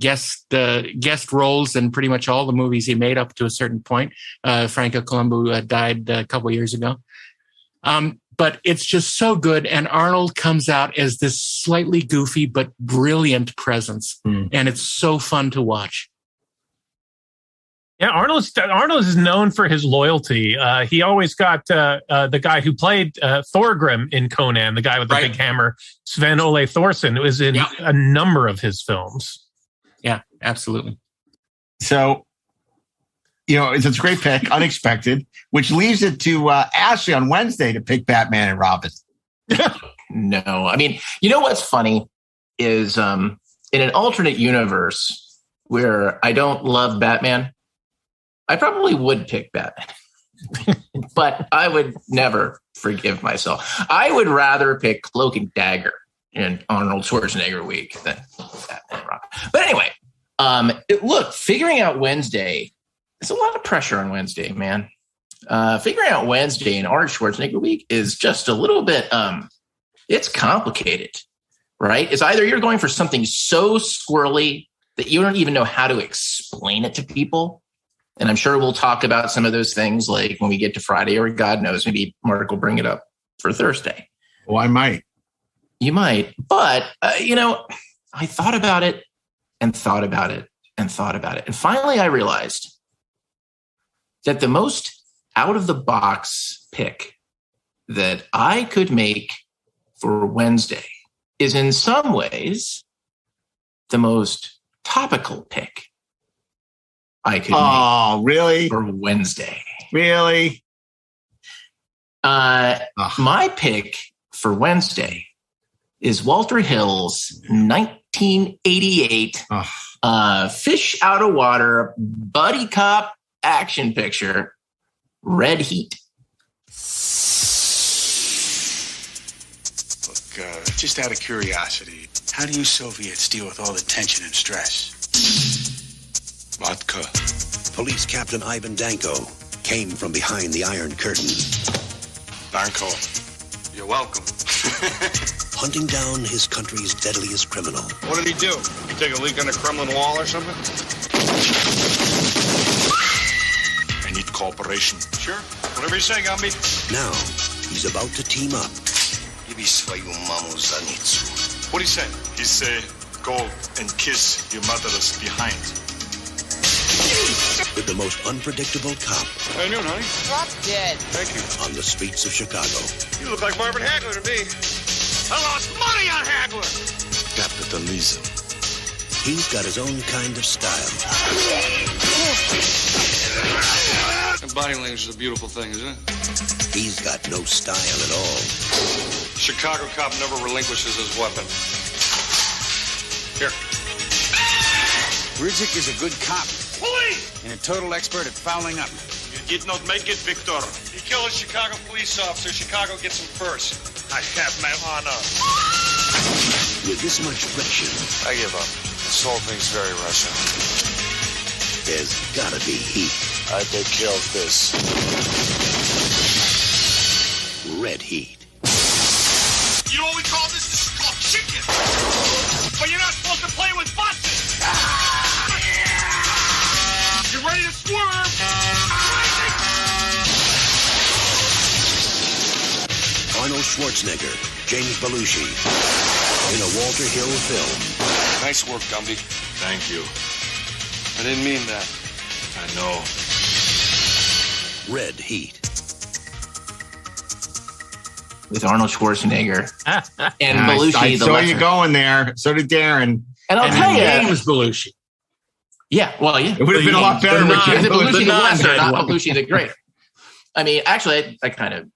Speaker 10: guest roles in pretty much all the movies he made up to a certain point. Franco Columbu died a couple years ago. But it's just so good. And Arnold comes out as this slightly goofy but brilliant presence. And it's so fun to watch.
Speaker 11: Yeah, Arnold is known for his loyalty. He always got the guy who played Thorgrim in Conan, the guy with the big hammer, Sven Ole Thorsen, who was in a number of his films.
Speaker 10: Yeah, absolutely.
Speaker 1: So, it's a great pick, unexpected, which leaves it to Ashley on Wednesday to pick Batman and Robin.
Speaker 12: No, I mean, what's funny is in an alternate universe where I don't love Batman, I probably would pick Batman, but I would never forgive myself. I would rather pick Cloak and Dagger in Arnold Schwarzenegger week than Batman and Robin. But anyway, look, figuring out Wednesday. There's a lot of pressure on Wednesday, man. Figuring out Wednesday in Arnold Schwarzenegger week is just a little bit, it's complicated, right? It's either you're going for something so squirrely that you don't even know how to explain it to people. And I'm sure we'll talk about some of those things like when we get to Friday, or God knows, maybe Mark will bring it up for Thursday.
Speaker 1: Well, I might.
Speaker 12: You might. But, I thought about it and thought about it and thought about it. And finally I realized that the most out-of-the-box pick that I could make for Wednesday is in some ways the most topical pick I could make
Speaker 1: really?
Speaker 12: For Wednesday.
Speaker 1: Really?
Speaker 12: My pick for Wednesday is Walter Hill's 1988 fish out of water buddy cop action picture, Red Heat.
Speaker 20: Look, just out of curiosity, how do you Soviets deal with all the tension and stress?
Speaker 21: Vodka. Police Captain Ivan Danko came from behind the Iron Curtain.
Speaker 20: Danko, you're welcome.
Speaker 21: Hunting down his country's deadliest criminal.
Speaker 17: What did he do? He take a leak on the Kremlin wall or something?
Speaker 20: I need cooperation.
Speaker 17: Sure. Whatever you say, Gumby.
Speaker 21: Now, he's about to team up.
Speaker 20: What do you say? He say, go and kiss your mother's behind.
Speaker 21: With the most unpredictable cop.
Speaker 17: How you doing, honey?
Speaker 9: Drop dead.
Speaker 17: Thank you.
Speaker 21: On the streets of Chicago.
Speaker 17: You look like Marvin Hagler to me. I lost money on Hagler.
Speaker 21: Capitalism. He's got his own kind of style.
Speaker 20: Body language is a beautiful thing, isn't it?
Speaker 21: He's got no style at all.
Speaker 20: Chicago cop never relinquishes his weapon. Here.
Speaker 4: Ridzik is a good cop.
Speaker 20: Police!
Speaker 4: And a total expert at fouling up.
Speaker 20: You did not make it, Victor. You kill a Chicago police officer, Chicago gets him first. I have my honor.
Speaker 21: With this much friction,
Speaker 20: I give up. This whole thing's very Russian.
Speaker 21: There's gotta be heat.
Speaker 20: I take care of this.
Speaker 21: Red heat.
Speaker 17: You know what we call this? This is called chicken. But you're not supposed to play with boxes. You ready to swerve?
Speaker 21: Arnold Schwarzenegger, James Belushi, in a Walter Hill film.
Speaker 20: Nice work, Gumby. Thank you. I didn't mean that. I know.
Speaker 21: Red heat.
Speaker 12: With Arnold Schwarzenegger and Belushi.
Speaker 1: I saw you going there. So did Darren.
Speaker 12: And I'll tell you,
Speaker 3: James Belushi.
Speaker 12: Yeah, well, yeah.
Speaker 1: It would have been a lot better with
Speaker 12: Belushi the lesser, not Belushi the great. I mean, actually, I kind of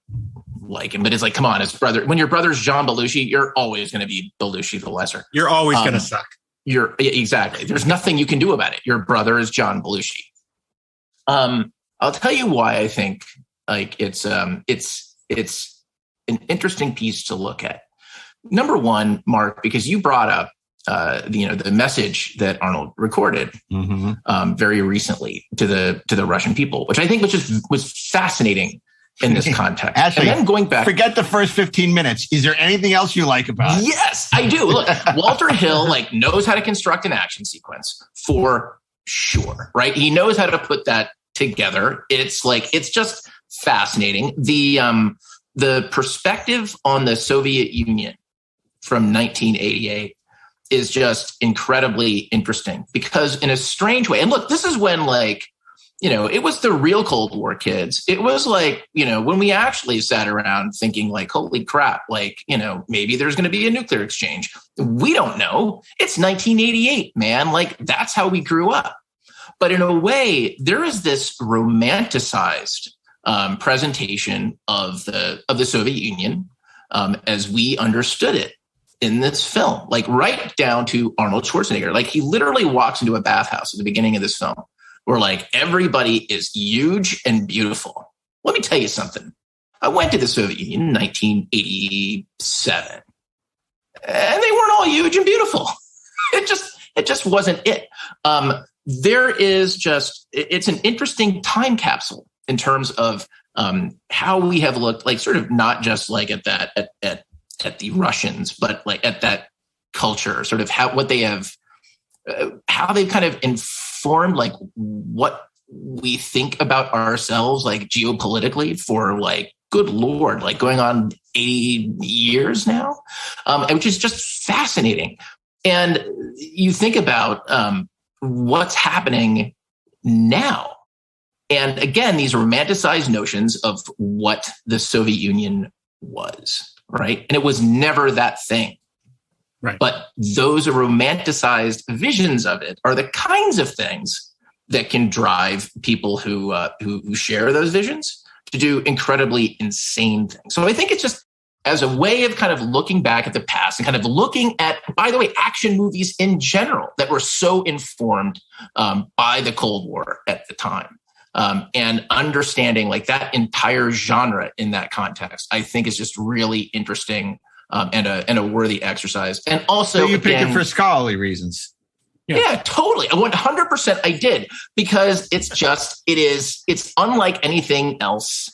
Speaker 12: like him, but it's like, come on, his brother. When your brother's John Belushi, you're always going to be Belushi the lesser.
Speaker 3: You're always going to suck.
Speaker 12: Exactly. There's nothing you can do about it. Your brother is John Belushi. I'll tell you why I think like it's an interesting piece to look at. Number one, Mark, because you brought up the message that Arnold recorded very recently to the Russian people, which I think was fascinating in this context.
Speaker 1: Actually,
Speaker 12: and then going back,
Speaker 1: forget the first 15 minutes. Is there anything else you like about it?
Speaker 12: Yes, I do. Look, Walter Hill knows how to construct an action sequence for sure, right? He knows how to put that together. It's just fascinating. The perspective on the Soviet Union from 1988 is just incredibly interesting because in a strange way, and look, this is when it was the real Cold War, kids. It was when we actually sat around thinking holy crap, maybe there's going to be a nuclear exchange. We don't know. It's 1988, man. That's how we grew up. But in a way, there is this romanticized presentation of the Soviet Union as we understood it in this film, right down to Arnold Schwarzenegger. He literally walks into a bathhouse at the beginning of this film where everybody is huge and beautiful. Let me tell you something. I went to the Soviet Union in 1987 and they weren't all huge and beautiful. It just wasn't it. It's an interesting time capsule in terms of how we have looked, sort of not just at the Russians, but at that culture, sort of how they've kind of informed what we think about ourselves geopolitically for good Lord, going on 80 years now, which is just fascinating. And you think about what's happening now. And again, these romanticized notions of what the Soviet Union was, right? And it was never that thing. Right. But those romanticized visions of it are the kinds of things that can drive people who share those visions to do incredibly insane things. So I think it's just as a way of kind of looking back at the past and kind of looking at, by the way, action movies in general that were so informed by the Cold War at the time. And understanding that entire genre in that context, I think is just really interesting and a worthy exercise. And also,
Speaker 1: so you picked it for scholarly reasons.
Speaker 12: Yeah, totally. 100% I did, because it's unlike anything else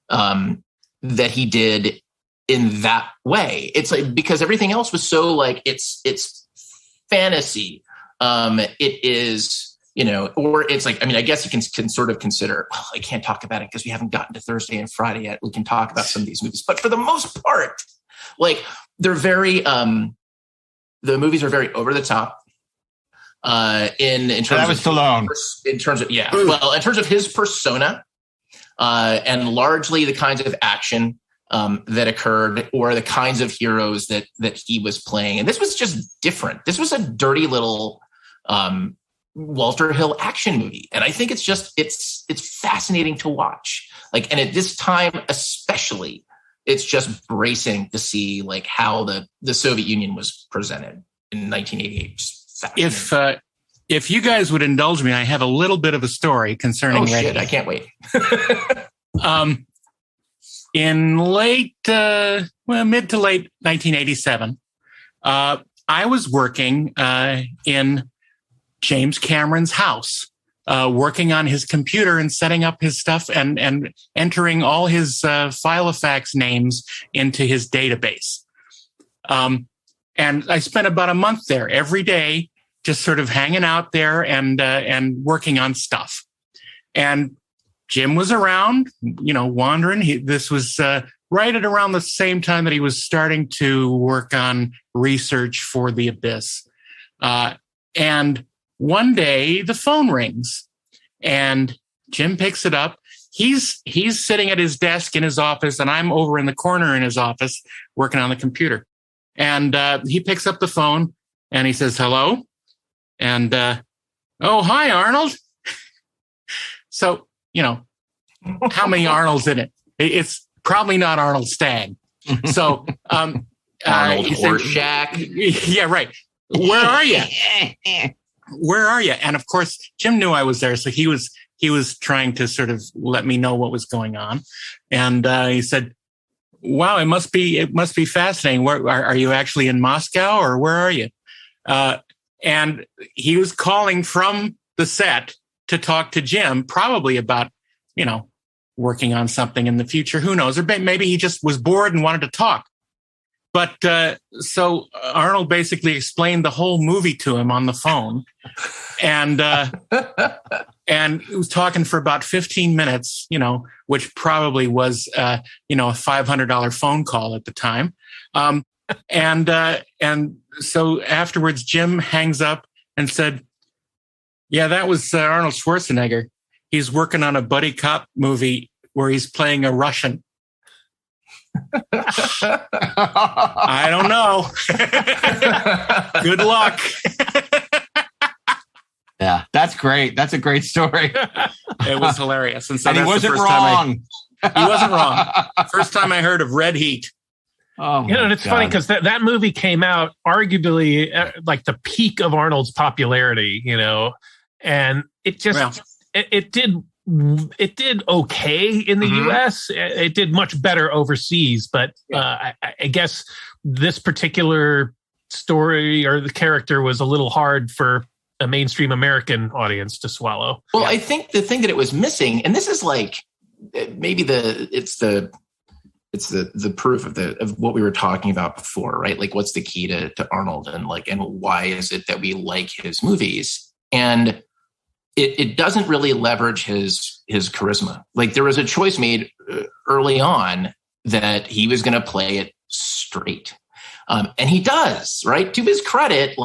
Speaker 12: that he did in that way. It's because everything else was so it's fantasy. It is, or it's I guess you can sort of consider, I can't talk about it because we haven't gotten to Thursday and Friday yet. We can talk about some of these movies, but for the most part, they're very, the movies are very over the top. In terms
Speaker 1: that was Stallone.
Speaker 12: In terms of his persona, and largely the kinds of action that occurred, or the kinds of heroes that he was playing. And this was just different. This was a dirty little Walter Hill action movie. And I think it's just, it's fascinating to watch. Like, and at this time, especially, it's just bracing to see like how the Soviet Union was presented in 1988.
Speaker 10: If you guys would indulge me, I have a little bit of a story concerning
Speaker 12: Red Heat. I can't wait.
Speaker 10: In mid to late 1987, I was working in James Cameron's house, working on his computer and setting up his stuff and entering all his Filofax names into his database. And I spent about a month there every day, just sort of hanging out there and working on stuff. And Jim was around, wandering. This was right at around the same time that he was starting to work on research for The Abyss. And one day the phone rings and Jim picks it up. He's sitting at his desk in his office and I'm over in the corner in his office working on the computer. And he picks up the phone and he says, hello. And, oh, hi, Arnold. So, how many Arnolds in it? It's probably not Arnold Stagg. So,
Speaker 12: Arnold Horseshack.
Speaker 10: Yeah, right. Where are you? Where are you? And of course, Jim knew I was there. So he was trying to sort of let me know what was going on. And he said, wow, it must be fascinating. Where are you actually in Moscow or where are you? And he was calling from the set to talk to Jim, probably about, working on something in the future. Who knows? Or maybe he just was bored and wanted to talk. But so Arnold basically explained the whole movie to him on the phone. And he was talking for about 15 minutes, which probably was, a $500 phone call at the time. And so afterwards, Jim hangs up and said, yeah, that was Arnold Schwarzenegger. He's working on a buddy cop movie where he's playing a Russian. I don't know. Good luck.
Speaker 1: Yeah, that's great. That's a great story.
Speaker 10: It was hilarious. And so
Speaker 1: he wasn't
Speaker 10: wrong. He wasn't wrong. First time I heard of Red Heat.
Speaker 1: Oh,
Speaker 11: and it's funny because that movie came out arguably like the peak of Arnold's popularity, and it just it did okay in the U.S. It did much better overseas, but I guess this particular story or the character was a little hard for a mainstream American audience to swallow.
Speaker 12: Well, I think the thing that it was missing, and this is like maybe it's the proof of what we were talking about before, right? Like, what's the key to Arnold, and why is it that we like his movies? And it doesn't really leverage his charisma. Like, there was a choice made early on that he was going to play it straight. And he does, right? To his credit,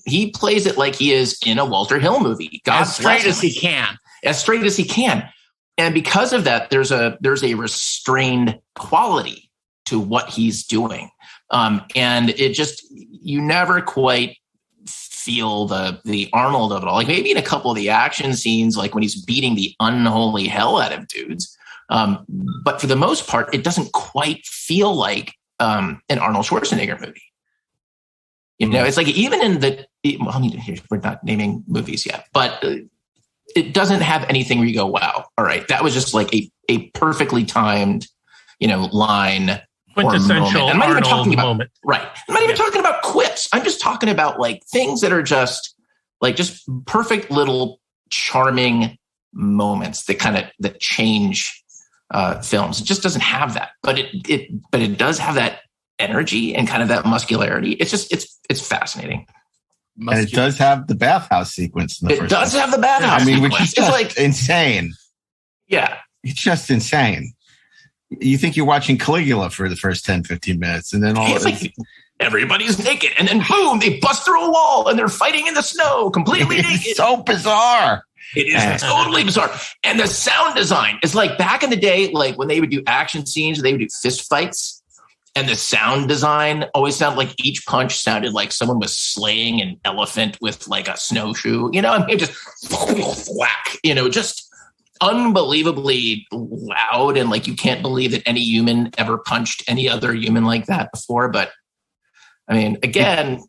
Speaker 12: he plays it like he is in a Walter Hill movie.
Speaker 10: As straight as he can.
Speaker 12: As straight as he can. And because of that, there's a restrained quality to what he's doing. And it just, you never quite feel the Arnold of it all. Like, maybe in a couple of the action scenes, like when he's beating the unholy hell out of dudes. But for the most part, it doesn't quite feel like an Arnold Schwarzenegger movie. It's like, even in we're not naming movies yet, but it doesn't have anything where you go, wow, all right, that was just like a perfectly timed, line.
Speaker 11: Quintessential
Speaker 12: I'm not even talking about
Speaker 11: moment.
Speaker 12: Right. I'm not even talking about quips. I'm just talking about things that are just perfect little charming moments that change films. It just doesn't have that, but it does have that energy and kind of that muscularity. It's fascinating.
Speaker 1: And it does have the bathhouse sequence.
Speaker 12: It does have the bathhouse sequence.
Speaker 1: Which is just insane.
Speaker 12: Yeah.
Speaker 1: It's just insane. You think you're watching Caligula for the first 10, 15 minutes, and then
Speaker 12: everybody's naked, and then boom, they bust through a wall, and they're fighting in the snow, completely naked.
Speaker 1: It's so bizarre.
Speaker 12: It is totally bizarre. And the sound design is like back in the day, like when they would do action scenes, they would do fist fights. And the sound design always sounded like each punch sounded like someone was slaying an elephant with like a snowshoe. You know, I mean, just whack, you know, just unbelievably loud. And like, you can't believe that any human ever punched any other human like that before. But I mean, again,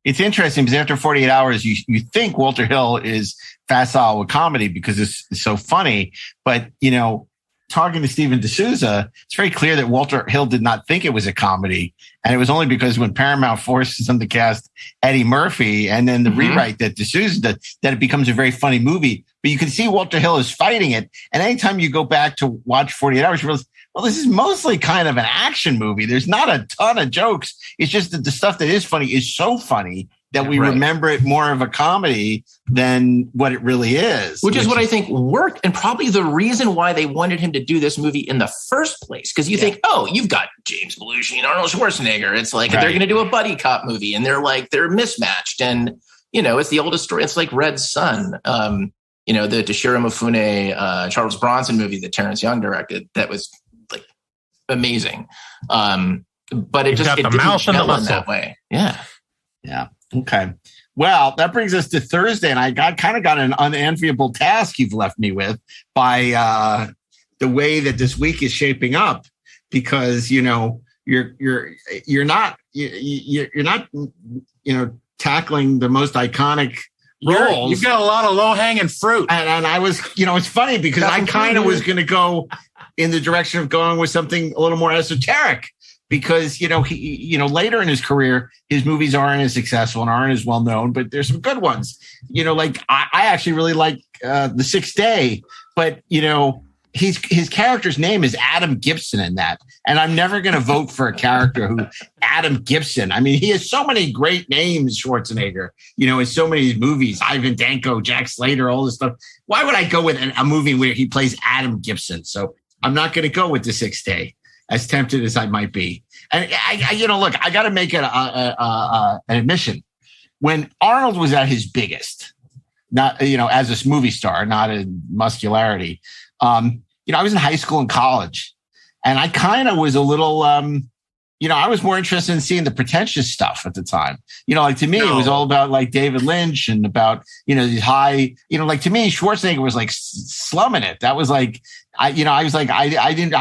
Speaker 1: it's interesting because after 48 Hours, you think Walter Hill is facile with comedy because it's so funny. But, you know, talking to Steven D'Souza, it's very clear that Walter Hill did not think it was a comedy. And it was only because when Paramount forces him to cast Eddie Murphy and then the rewrite that D'Souza did, that it becomes a very funny movie. But you can see Walter Hill is fighting it. And anytime you go back to watch 48 Hours, you realize, well, this is mostly kind of an action movie. There's not a ton of jokes. It's just that the stuff that is funny is so funny that we remember it more of a comedy than what it really is.
Speaker 12: Which is what I think worked, and probably the reason why they wanted him to do this movie in the first place. Because you think, oh, you've got James Belushi and Arnold Schwarzenegger. It's like they're going to do a buddy cop movie, and they're mismatched. And, you know, it's the oldest story. It's like Red Sun, you know, the Toshiro Mifune, Charles Bronson movie that Terrence Young directed. That was like amazing. But it just didn't gel in that way. Yeah.
Speaker 1: Yeah. Okay. Well, that brings us to Thursday, and I kind of got an unenviable task you've left me with by the way that this week is shaping up, because you know you're not tackling the most iconic roles.
Speaker 10: You've got a lot of low hanging fruit,
Speaker 1: and I was, you know, it's funny because I kind of was going to go in the direction of going with something a little more esoteric. Because, you know, he, later in his career, his movies aren't as successful and aren't as well known, but there's some good ones. You know, like I actually really like The Sixth Day, but, you know, his character's name is Adam Gibson in that. And I'm never going to vote for a character who Adam Gibson. I mean, he has so many great names, Schwarzenegger, you know, in so many movies, Ivan Danko, Jack Slater, all this stuff. Why would I go with a movie where he plays Adam Gibson? So I'm not going to go with The Sixth Day, as tempted as I might be. And I look, I got to make it an admission. When Arnold was at his biggest, not, you know, as a movie star, not in muscularity, I was in high school and college, and I kind of was a little, I was more interested in seeing the pretentious stuff at the time. You know, like to me, it was all about like David Lynch and about, you know, these high, you know, like to me, Schwarzenegger was like slumming it. That was like, I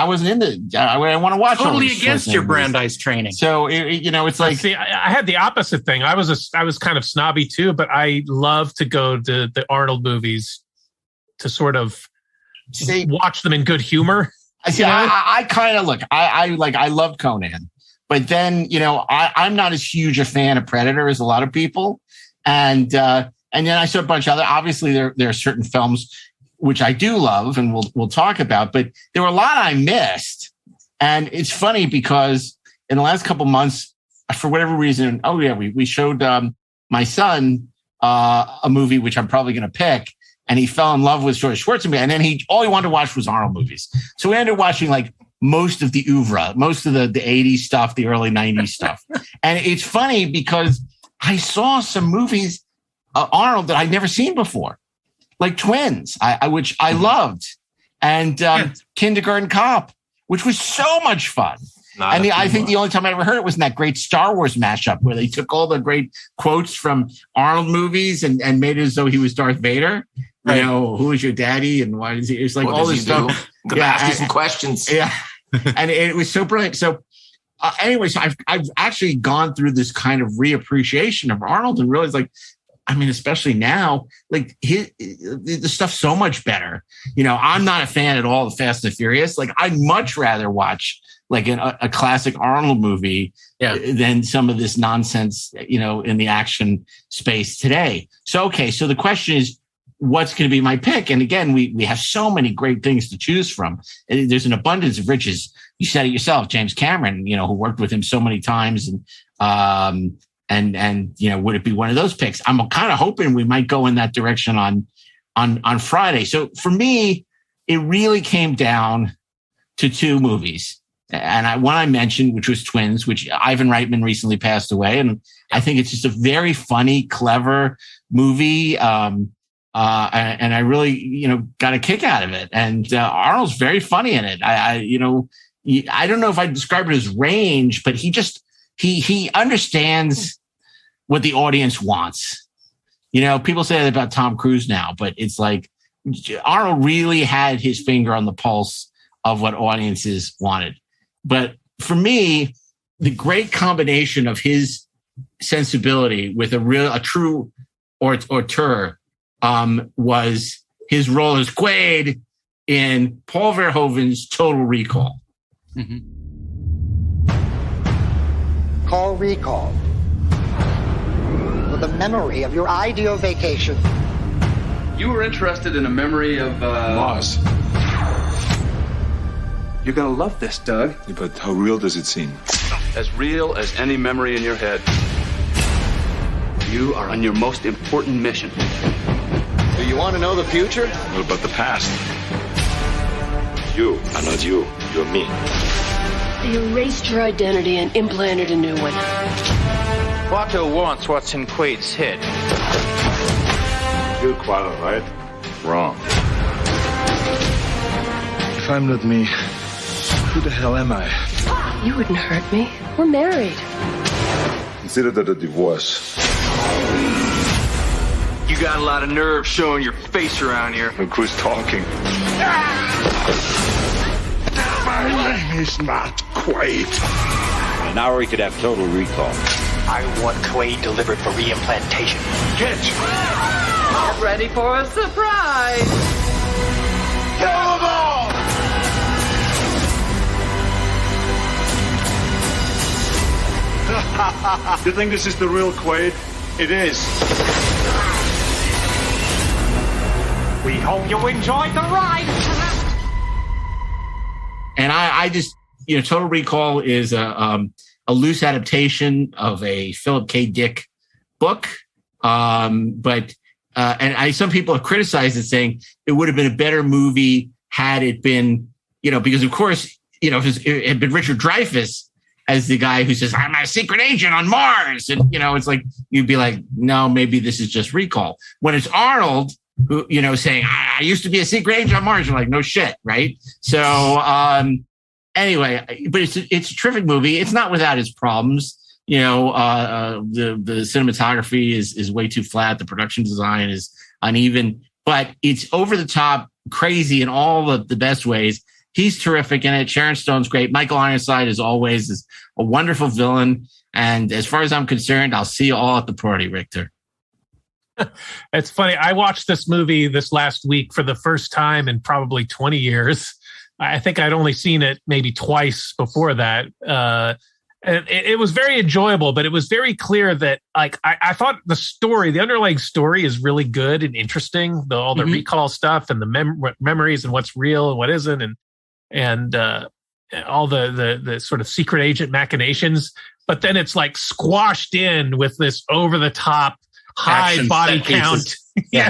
Speaker 1: wasn't into, I want to watch.
Speaker 10: Totally against your Brandeis training.
Speaker 1: So, it's like,
Speaker 11: see, I had the opposite thing. I was kind of snobby too, but I love to go to the Arnold movies to sort of watch them in good humor.
Speaker 1: I kind of look, I love Conan. But then, you know, I'm not as huge a fan of Predator as a lot of people. And then I saw a bunch of other, obviously there are certain films which I do love and we'll talk about, but there were a lot I missed. And it's funny because in the last couple months, for whatever reason, we showed my son a movie, which I'm probably going to pick. And he fell in love with George Schwarzenegger. And then all he wanted to watch was Arnold movies. So we ended up watching like most of the oeuvre, most of the 80s stuff, the early 90s stuff. And it's funny because I saw some movies, Arnold, that I'd never seen before, like Twins, which I loved, and Kindergarten Cop, which was so much fun. I think the only time I ever heard it was in that great Star Wars mashup where they took all the great quotes from Arnold movies and made it as though he was Darth Vader. Right. You know, who is your daddy and why does he? It's like all this stuff.
Speaker 12: Ask you some questions.
Speaker 1: Yeah, and it was so brilliant. So, anyway, so I've actually gone through this kind of reappreciation of Arnold and realized, like, I mean, especially now, like the stuff's so much better. You know, I'm not a fan at all of Fast and Furious. Like, I'd much rather watch like a classic Arnold movie than some of this nonsense, you know, in the action space today. So, okay. So the question is, what's going to be my pick? And again, we have so many great things to choose from. There's an abundance of riches. You said it yourself, James Cameron, you know, who worked with him so many times, and you know, would it be one of those picks? I'm kind of hoping we might go in that direction on Friday. So for me, it really came down to two movies. And one I mentioned, which was Twins, which Ivan Reitman recently passed away. And I think it's just a very funny, clever movie. And I really, you know, got a kick out of it. And Arnold's very funny in it. I don't know if I'd describe it as range, but he understands what the audience wants. You know, people say that about Tom Cruise now, but it's like Arnold really had his finger on the pulse of what audiences wanted. But for me, the great combination of his sensibility with a true auteur was his role as Quaid in Paul Verhoeven's Total Recall.
Speaker 2: Mm-hmm. Call recall for the memory of your ideal vacation.
Speaker 22: You were interested in a memory of
Speaker 18: Mars.
Speaker 22: You're gonna love this, Doug.
Speaker 18: Yeah, but how real does it seem?
Speaker 22: As real as any memory in your head. You are on your most important mission.
Speaker 19: Do you want to know the future?
Speaker 18: What about the past?
Speaker 13: You are not you. You're me.
Speaker 15: They erased your identity and implanted a new one.
Speaker 19: Watto wants what's in Quaid's head.
Speaker 13: You're quite all right. Wrong.
Speaker 18: If I'm not me, who the hell am I?
Speaker 15: You wouldn't hurt me. We're married.
Speaker 13: Consider that a divorce.
Speaker 22: You got a lot of nerve showing your face around here.
Speaker 13: Look who's talking. My name is not Quaid.
Speaker 21: An hour we could have total recall.
Speaker 19: I want Quaid delivered for reimplantation.
Speaker 13: Get
Speaker 15: Ready for a surprise.
Speaker 13: Kill them all!
Speaker 20: You think this is the real Quaid? It is.
Speaker 19: We hope you enjoyed the ride.
Speaker 1: And I just, Total Recall is a loose adaptation of a Philip K. Dick book. But some people have criticized it, saying it would have been a better movie had it been, because of course, if it had been Richard Dreyfuss as the guy who says, I'm a secret agent on Mars. And, it's like, you'd be like, no, maybe this is just Recall. When it's Arnold, who, saying, I used to be a secret agent on Mars, you're like, no shit, right? So anyway, but it's a terrific movie. It's not without its problems. The cinematography is way too flat. The production design is uneven, but it's over the top, crazy in all the best ways. He's terrific in it. Sharon Stone's great. Michael Ironside, as always, is a wonderful villain. And as far as I'm concerned, I'll see you all at the party, Richter.
Speaker 11: It's funny. I watched this movie this last week for the first time in probably 20 years. I think I'd only seen it maybe twice before that. It was very enjoyable, but it was very clear that I thought the underlying story is really good and interesting. All the recall stuff and the memories and what's real and what isn't, and all the sort of secret agent machinations. But then it's like squashed in with this over the top high action body count,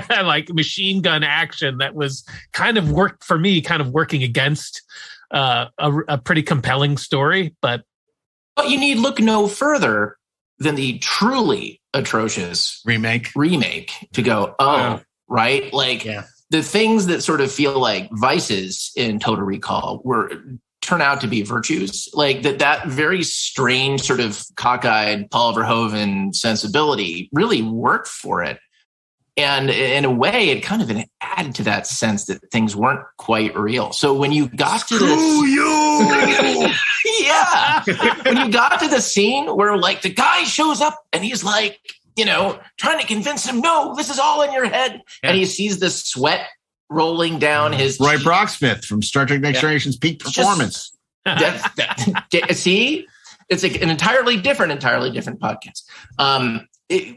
Speaker 11: like machine gun action that was kind of working against a pretty compelling story, but.
Speaker 12: But you need look no further than the truly atrocious remake to go, right? The things that sort of feel like vices in Total Recall turn out to be virtues. Like that very strange sort of cockeyed Paul Verhoeven sensibility really worked for it. And in a way, it kind of added to that sense that things weren't quite real. So when you got to this... yeah. When you got to the scene where the guy shows up and he's like, trying to convince him, no, this is all in your head. Yeah. And he sees the sweat rolling down his
Speaker 1: Roy Brocksmith from Star Trek Next Generation's peak performance.
Speaker 12: See? It's an entirely different podcast.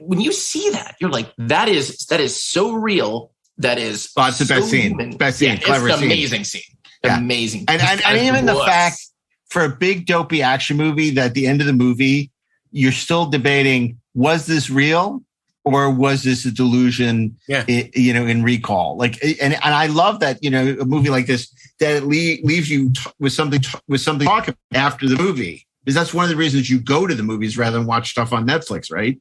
Speaker 12: When you see that, you're like, that is so real. That is
Speaker 1: it's the best scene. Best scene. Clever
Speaker 12: it's an
Speaker 1: scene.
Speaker 12: Amazing scene.
Speaker 1: Yeah.
Speaker 12: Amazing.
Speaker 1: And even the fact for a big dopey action movie that at the end of the movie, you're still debating, was this real or was this a delusion, in Recall? And I love that, a movie like this, that it leaves you with something to talk about after the movie. because that's one of the reasons you go to the movies rather than watch stuff on Netflix, right?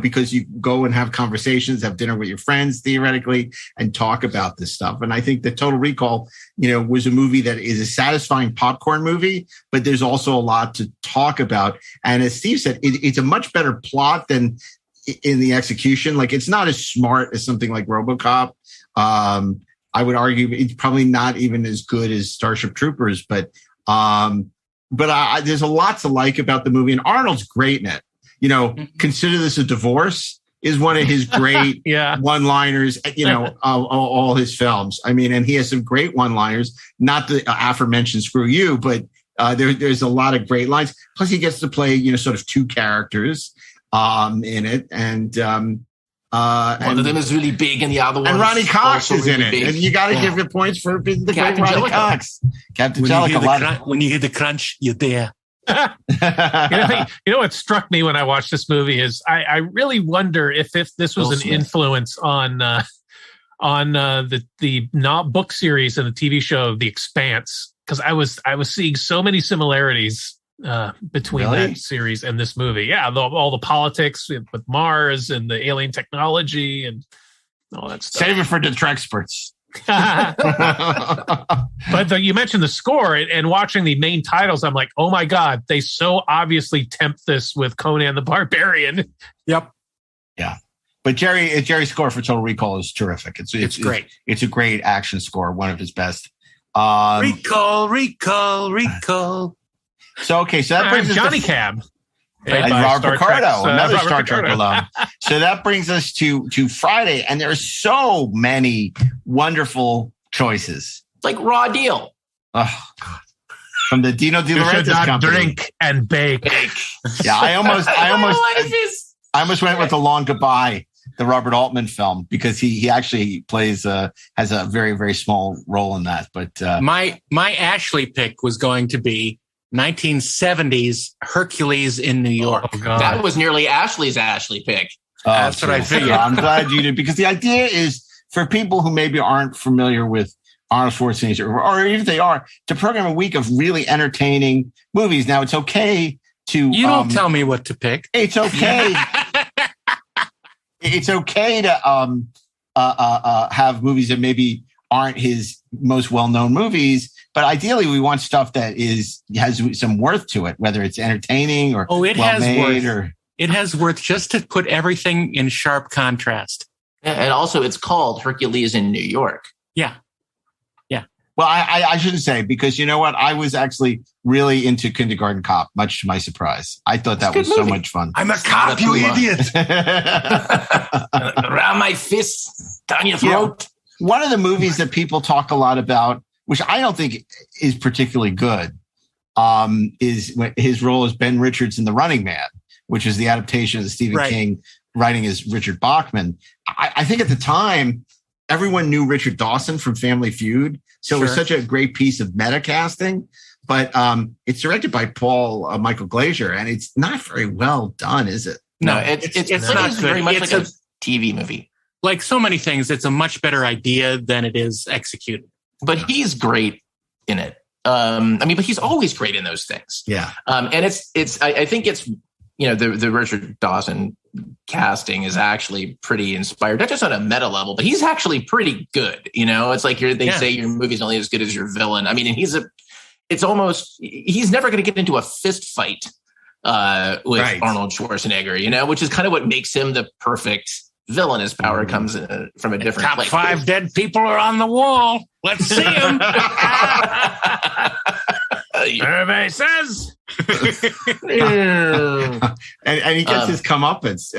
Speaker 1: Because you go and have conversations, have dinner with your friends, theoretically, and talk about this stuff. And I think that Total Recall, was a movie that is a satisfying popcorn movie, but there's also a lot to talk about. And as Steve said, it's a much better plot than in the execution. Like, it's not as smart as something like RoboCop. I would argue it's probably not even as good as Starship Troopers, but there's a lot to like about the movie, and Arnold's great in it. Consider this a divorce is one of his great one-liners, all his films. I mean, and he has some great one-liners, not the aforementioned "screw you," but there's a lot of great lines. Plus, he gets to play, sort of two characters in it, and one
Speaker 12: of them is really big, and the other one.
Speaker 1: And Ronnie Cox is in it,
Speaker 12: big.
Speaker 1: and you got to give it points for being the great Ronnie Cox. Captain Jellicoe.
Speaker 10: When you hear the crunch, you're there.
Speaker 11: What struck me when I watched this movie is I really wonder if this was an influence on the not book series and the TV show The Expanse, because I was seeing so many similarities between that series and this movie. Yeah, all the politics with Mars and the alien technology and all that stuff.
Speaker 1: Save it for the Trek experts.
Speaker 11: But you mentioned the score, and watching the main titles, I'm like, oh my God, they so obviously tempt this with Conan the Barbarian.
Speaker 10: Yep.
Speaker 1: Yeah. But Jerry's score for Total Recall is terrific. It's great. It's a great action score, one of his best.
Speaker 10: Recall.
Speaker 1: So that brings us
Speaker 11: Johnny Cab.
Speaker 1: And Robert Picardo, another Star Trek alum. So that brings us to Friday, and there are so many wonderful choices.
Speaker 12: Like Raw Deal.
Speaker 1: Oh, God. From the Dino De Laurentiis company.
Speaker 11: Drink and bake.
Speaker 1: Yeah, I almost went with The Long Goodbye, the Robert Altman film, because he actually plays has a very, very small role in that. But
Speaker 10: my Ashley pick was going to be 1970s Hercules in New York.
Speaker 12: Oh, that was nearly Ashley's Ashley pick.
Speaker 10: That's what I figured.
Speaker 1: I'm glad you did, because the idea is for people who maybe aren't familiar with Arnold Schwarzenegger, or even if they are, to program a week of really entertaining movies. Now, it's okay to...
Speaker 10: You don't tell me what to pick.
Speaker 1: It's okay. It's okay to have movies that maybe aren't his most well-known movies, but ideally we want stuff that has some worth to it, whether it's entertaining or well-made.
Speaker 10: It has worth just to put everything in sharp contrast.
Speaker 12: And also it's called Hercules in New York.
Speaker 10: Yeah.
Speaker 1: Well, I shouldn't say, because you know what? I was actually really into Kindergarten Cop, much to my surprise. I thought that was so much fun.
Speaker 10: I'm a cop, you idiot.
Speaker 12: Around my fists, down your throat.
Speaker 1: Yeah. One of the movies that people talk a lot about, which I don't think is particularly good, is his role as Ben Richards in The Running Man, which is the adaptation of the Stephen King writing as Richard Bachman. I think at the time, everyone knew Richard Dawson from Family Feud. So it was such a great piece of meta casting, but it's directed by Paul Michael Glaser, and it's not very well done, is it?
Speaker 12: No, it's not very much like a TV movie.
Speaker 10: Like so many things, it's a much better idea than it is executed.
Speaker 12: But he's great in it. But he's always great in those things.
Speaker 1: Yeah.
Speaker 12: And I think it's, the Richard Dawson casting is actually pretty inspired, not just on a meta level, but he's actually pretty good. It's like they say your movie's only as good as your villain. I mean, and he's never going to get into a fist fight with Arnold Schwarzenegger, which is kind of what makes him the perfect villain. His power comes from a different
Speaker 10: top
Speaker 12: place.
Speaker 10: 5 dead people are on the wall. Let's see them. Survey says.
Speaker 1: and he gets his comeuppance.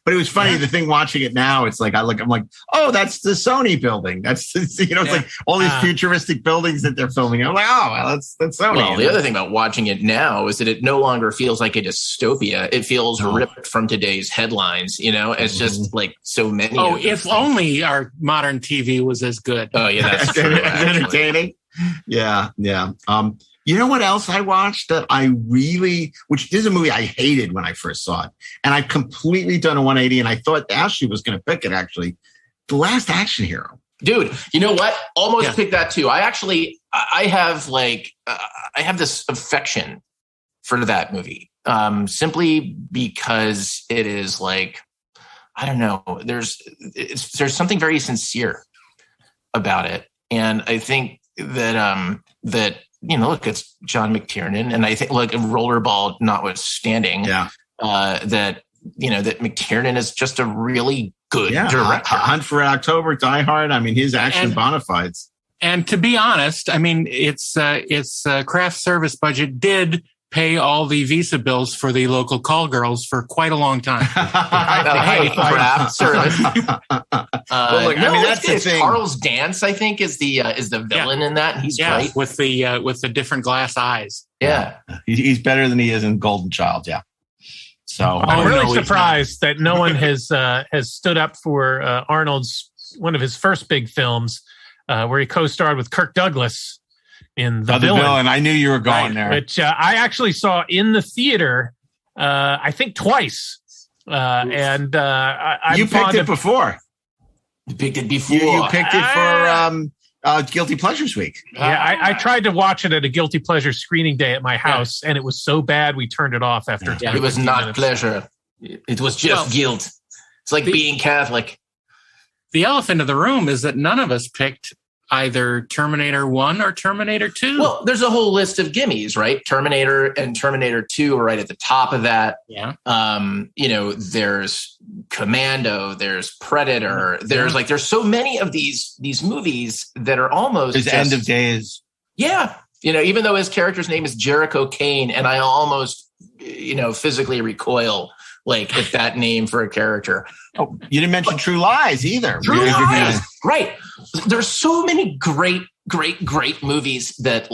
Speaker 1: But it was funny. The thing watching it now, it's like I'm like, oh, that's the Sony building. That's it's like all these futuristic buildings that they're filming. I'm like, oh, well, that's Sony.
Speaker 12: Well, the other thing about watching it now is that it no longer feels like a dystopia. It feels ripped from today's headlines. It's just like so many.
Speaker 10: Oh, if only our modern TV was as good.
Speaker 12: Oh yeah, that's true.
Speaker 1: Entertaining. Yeah. You know what else I watched that which is a movie I hated when I first saw it, and I've completely done a 180, and I thought Ashley was going to pick it, actually. The Last Action Hero.
Speaker 12: Dude, you know what? Almost picked that too. I have this affection for that movie, simply because it is like, I don't know, there's something very sincere about it. And I think that, look, it's John McTiernan, and I think, like, Rollerball notwithstanding, that McTiernan is just a really good director.
Speaker 1: Hunt for October, Die Hard. I mean, his action bona fides.
Speaker 10: And to be honest, I mean, its craft service budget did pay all the visa bills for the local call girls for quite a long time.
Speaker 12: Craft service.
Speaker 1: That's the thing.
Speaker 12: Carl's Dance, I think, is the villain in that. He's great
Speaker 10: with the different glass eyes.
Speaker 12: Yeah,
Speaker 1: he's better than he is in Golden Child. Yeah. So
Speaker 11: I'm really surprised that no one has stood up for Arnold's one of his first big films, where he co-starred with Kirk Douglas in The Villain.
Speaker 1: I knew you were going there.
Speaker 11: Which I actually saw in the theater, I think twice. And
Speaker 1: you picked it before.
Speaker 12: You picked it before.
Speaker 1: You picked it for Guilty Pleasures Week.
Speaker 11: Yeah, I tried to watch it at a Guilty Pleasure screening day at my house, and it was so bad we turned it off after 10
Speaker 12: It was not
Speaker 11: minutes.
Speaker 12: pleasure. It was just guilt. It's like being Catholic.
Speaker 10: The elephant in the room is that none of us picked either Terminator 1 or Terminator 2.
Speaker 12: Well, there's a whole list of gimmies, right? Terminator and Terminator 2 are right at the top of that.
Speaker 10: Yeah.
Speaker 12: There's Commando, there's Predator, there's so many of these movies that are almost
Speaker 1: There's End of Days.
Speaker 12: Yeah. Even though his character's name is Jericho Kane, and I almost, physically recoil at that name for a character.
Speaker 1: Oh, you didn't mention True Lies either.
Speaker 12: True Lies, right? There's so many great movies that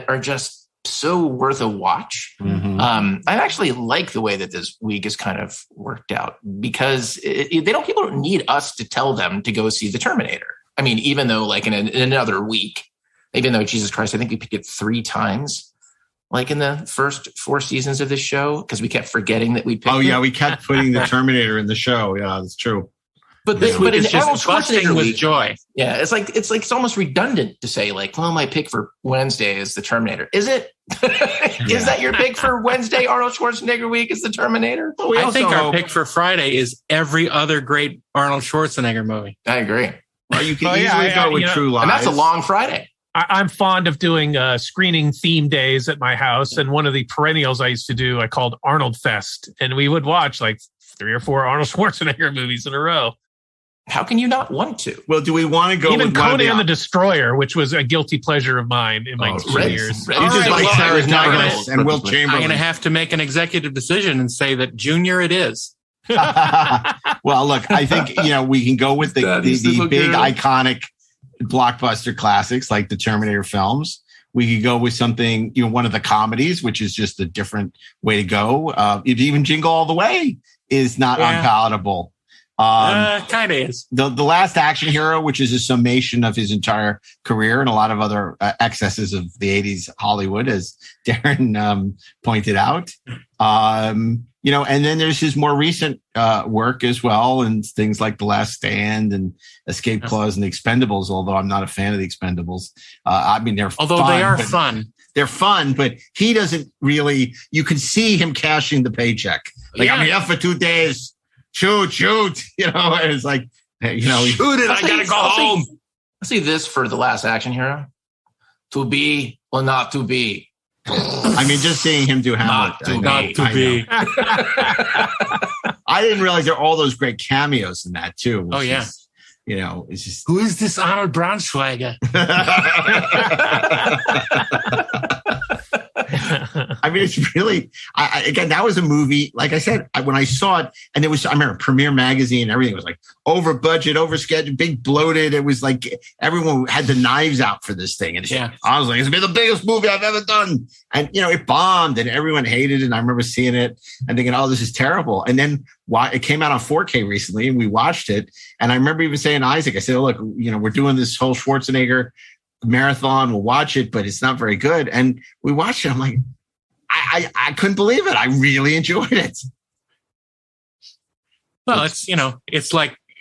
Speaker 12: are just so worth a watch.
Speaker 1: Mm-hmm.
Speaker 12: I actually like the way that this week is kind of worked out, because people don't need us to tell them to go see The Terminator. I mean, even though in another week, even though, Jesus Christ, I think we picked it 3 times. In the first 4 seasons of this show, because we kept forgetting that we picked it.
Speaker 1: We kept putting the Terminator in the show. Yeah, that's true.
Speaker 12: But in Arnold
Speaker 10: Schwarzenegger
Speaker 12: with
Speaker 10: week, joy.
Speaker 12: Yeah, it's almost redundant to say my pick for Wednesday is the Terminator. Is it? Is that your pick for Wednesday? Arnold Schwarzenegger week is the Terminator.
Speaker 10: I think our pick for Friday is every other great Arnold Schwarzenegger movie.
Speaker 12: I agree.
Speaker 1: Well, you can easily go with True Lies,
Speaker 12: and that's a long Friday.
Speaker 11: I'm fond of doing screening theme days at my house, and one of the perennials I used to do, I called Arnold Fest, and we would watch 3 or 4 Arnold Schwarzenegger movies in a row.
Speaker 12: How can you not want to?
Speaker 1: Well, do we want to go
Speaker 11: even
Speaker 1: with
Speaker 11: Conan the Destroyer, which was a guilty pleasure of mine in my teen years?
Speaker 1: You just like Sarah Douglas and Will Chamberlain.
Speaker 10: I'm going to have to make an executive decision and say that Junior it is.
Speaker 1: Well, look, I think we can go with the big iconic blockbuster classics like the Terminator films. We could go with something, one of the comedies, which is just a different way to go. Even Jingle All the Way is not unpalatable.
Speaker 10: Kind of is.
Speaker 1: The Last Action Hero, which is a summation of his entire career and a lot of other excesses of the 80s Hollywood, as Darren pointed out. And then there's his more recent work as well, and things like The Last Stand and Escape Clause and The Expendables, although I'm not a fan of The Expendables. They're
Speaker 10: fun.
Speaker 1: They're fun, but he doesn't really, you can see him cashing the paycheck. I'm here for 2 days. Shoot. And it's like, shoot it. I got to go home.
Speaker 12: I'll see this for The Last Action Hero. To be or not to be.
Speaker 1: I mean, just seeing him do Hamlet.
Speaker 10: Not to be.
Speaker 1: I didn't realize there are all those great cameos in that too.
Speaker 10: Oh yeah.
Speaker 1: It's just,
Speaker 10: who is this Arnold Braunschweiger?
Speaker 1: I mean, it's really, again, that was a movie, like I said, when I saw it, and I remember Premiere Magazine, everything was over budget, over schedule, big bloated. It was like everyone had the knives out for this thing. And I was like, it's been the biggest movie I've ever done. And, it bombed and everyone hated it. And I remember seeing it and thinking, oh, this is terrible. And then it came out on 4K recently and we watched it. And I remember even saying to Isaac, I said, oh, look, we're doing this whole Schwarzenegger marathon. We'll watch it, but it's not very good. And we watched it. I'm like, I couldn't believe it. I really enjoyed it.
Speaker 10: Well, it's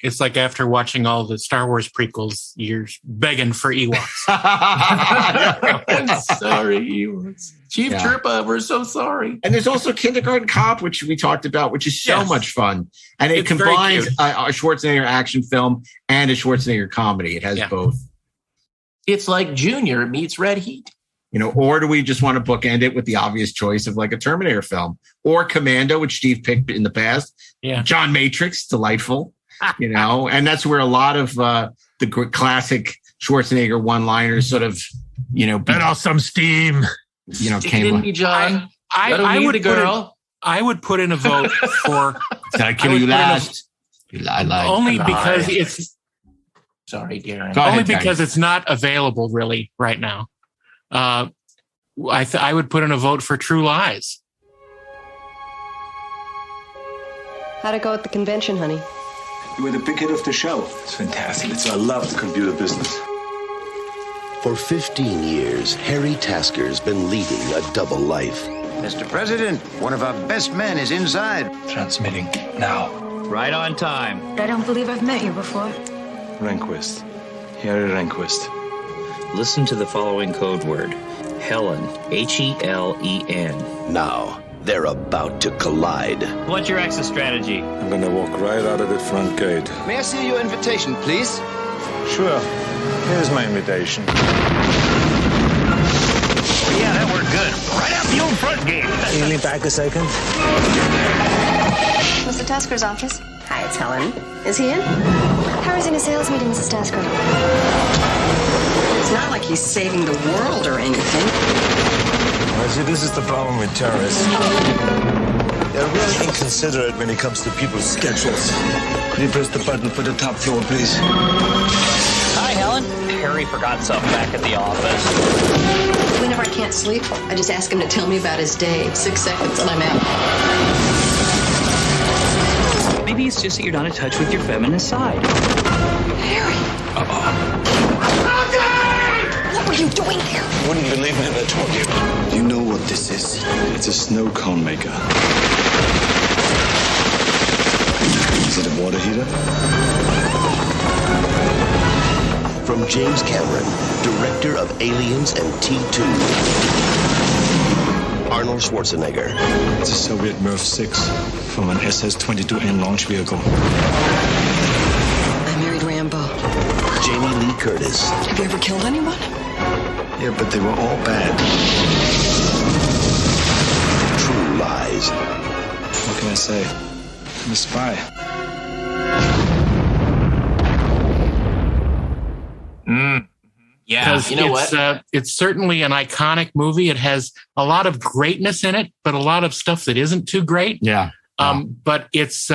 Speaker 10: It's like after watching all the Star Wars prequels, you're begging for Ewoks.
Speaker 12: I'm sorry, Ewoks. Chief Trippa, we're so sorry.
Speaker 3: And there's also Kindergarten Cop, which we talked about, which is so much fun. And it combines a Schwarzenegger action film and a Schwarzenegger comedy. It has both.
Speaker 12: It's like Junior meets Red Heat.
Speaker 3: Or do we just want to bookend it with the obvious choice of like a Terminator film or Commando, which Steve picked in the past?
Speaker 10: Yeah.
Speaker 3: John Matrix, delightful, and that's where a lot of the classic Schwarzenegger one-liners sort of,
Speaker 11: let off some steam,
Speaker 12: came in, John. I
Speaker 10: would put in a vote for.
Speaker 3: Did I kill you last?
Speaker 10: Only because it's.
Speaker 12: Sorry, Darren.
Speaker 10: Only because it's not available really right now. I would put in a vote for True Lies.
Speaker 5: How'd it go at the convention, honey?
Speaker 18: You were the big hit of the show. It's fantastic. I love the computer business.
Speaker 21: For 15 years, Harry Tasker's been leading a double life.
Speaker 6: Mr. President, one of our best men is inside.
Speaker 18: Transmitting now.
Speaker 6: Right on time.
Speaker 5: I don't believe I've met you before.
Speaker 18: Rehnquist. Harry Rehnquist.
Speaker 23: Listen to the following code word. Helen. Helen.
Speaker 21: Now, they're about to collide.
Speaker 23: What's your exit strategy?
Speaker 18: I'm gonna walk right out of the front gate.
Speaker 6: May I see your invitation, please?
Speaker 18: Sure. Here's my invitation.
Speaker 23: Yeah, that worked good. Right out the old front gate.
Speaker 19: Can you lean back a second?
Speaker 5: Mr. Tasker's office.
Speaker 24: Hi, it's Helen.
Speaker 5: Is he in? Harry's in a sales meeting, Mrs. Tasker.
Speaker 24: It's not like he's saving the world or anything.
Speaker 18: Well, see, this is the problem with terrorists. They're really inconsiderate when it comes to people's schedules. Could you press the button for the top floor, please?
Speaker 23: Hi, Helen. Harry forgot something back at the office.
Speaker 24: Whenever I can't sleep, I just ask him to tell me about his day. 6 seconds and I'm out.
Speaker 23: Maybe it's just that you're not in touch with your feminine side.
Speaker 24: Harry! What were you doing here?
Speaker 18: You wouldn't believe me if I told you. You know what this is? It's a snow cone maker. Is it a water heater?
Speaker 21: From James Cameron, director of Aliens and T2, Arnold Schwarzenegger.
Speaker 18: It's a Soviet Mirv 6 from an SS-22N launch vehicle.
Speaker 24: I married Rambo.
Speaker 21: Jamie Lee Curtis.
Speaker 24: Have you ever killed anyone?
Speaker 18: Yeah, but they were all bad.
Speaker 21: True Lies.
Speaker 18: What can I say? I'm a spy.
Speaker 12: Yeah, you know what?
Speaker 10: It's certainly an iconic movie. It has a lot of greatness in it, but a lot of stuff that isn't too great.
Speaker 3: Yeah.
Speaker 10: But it's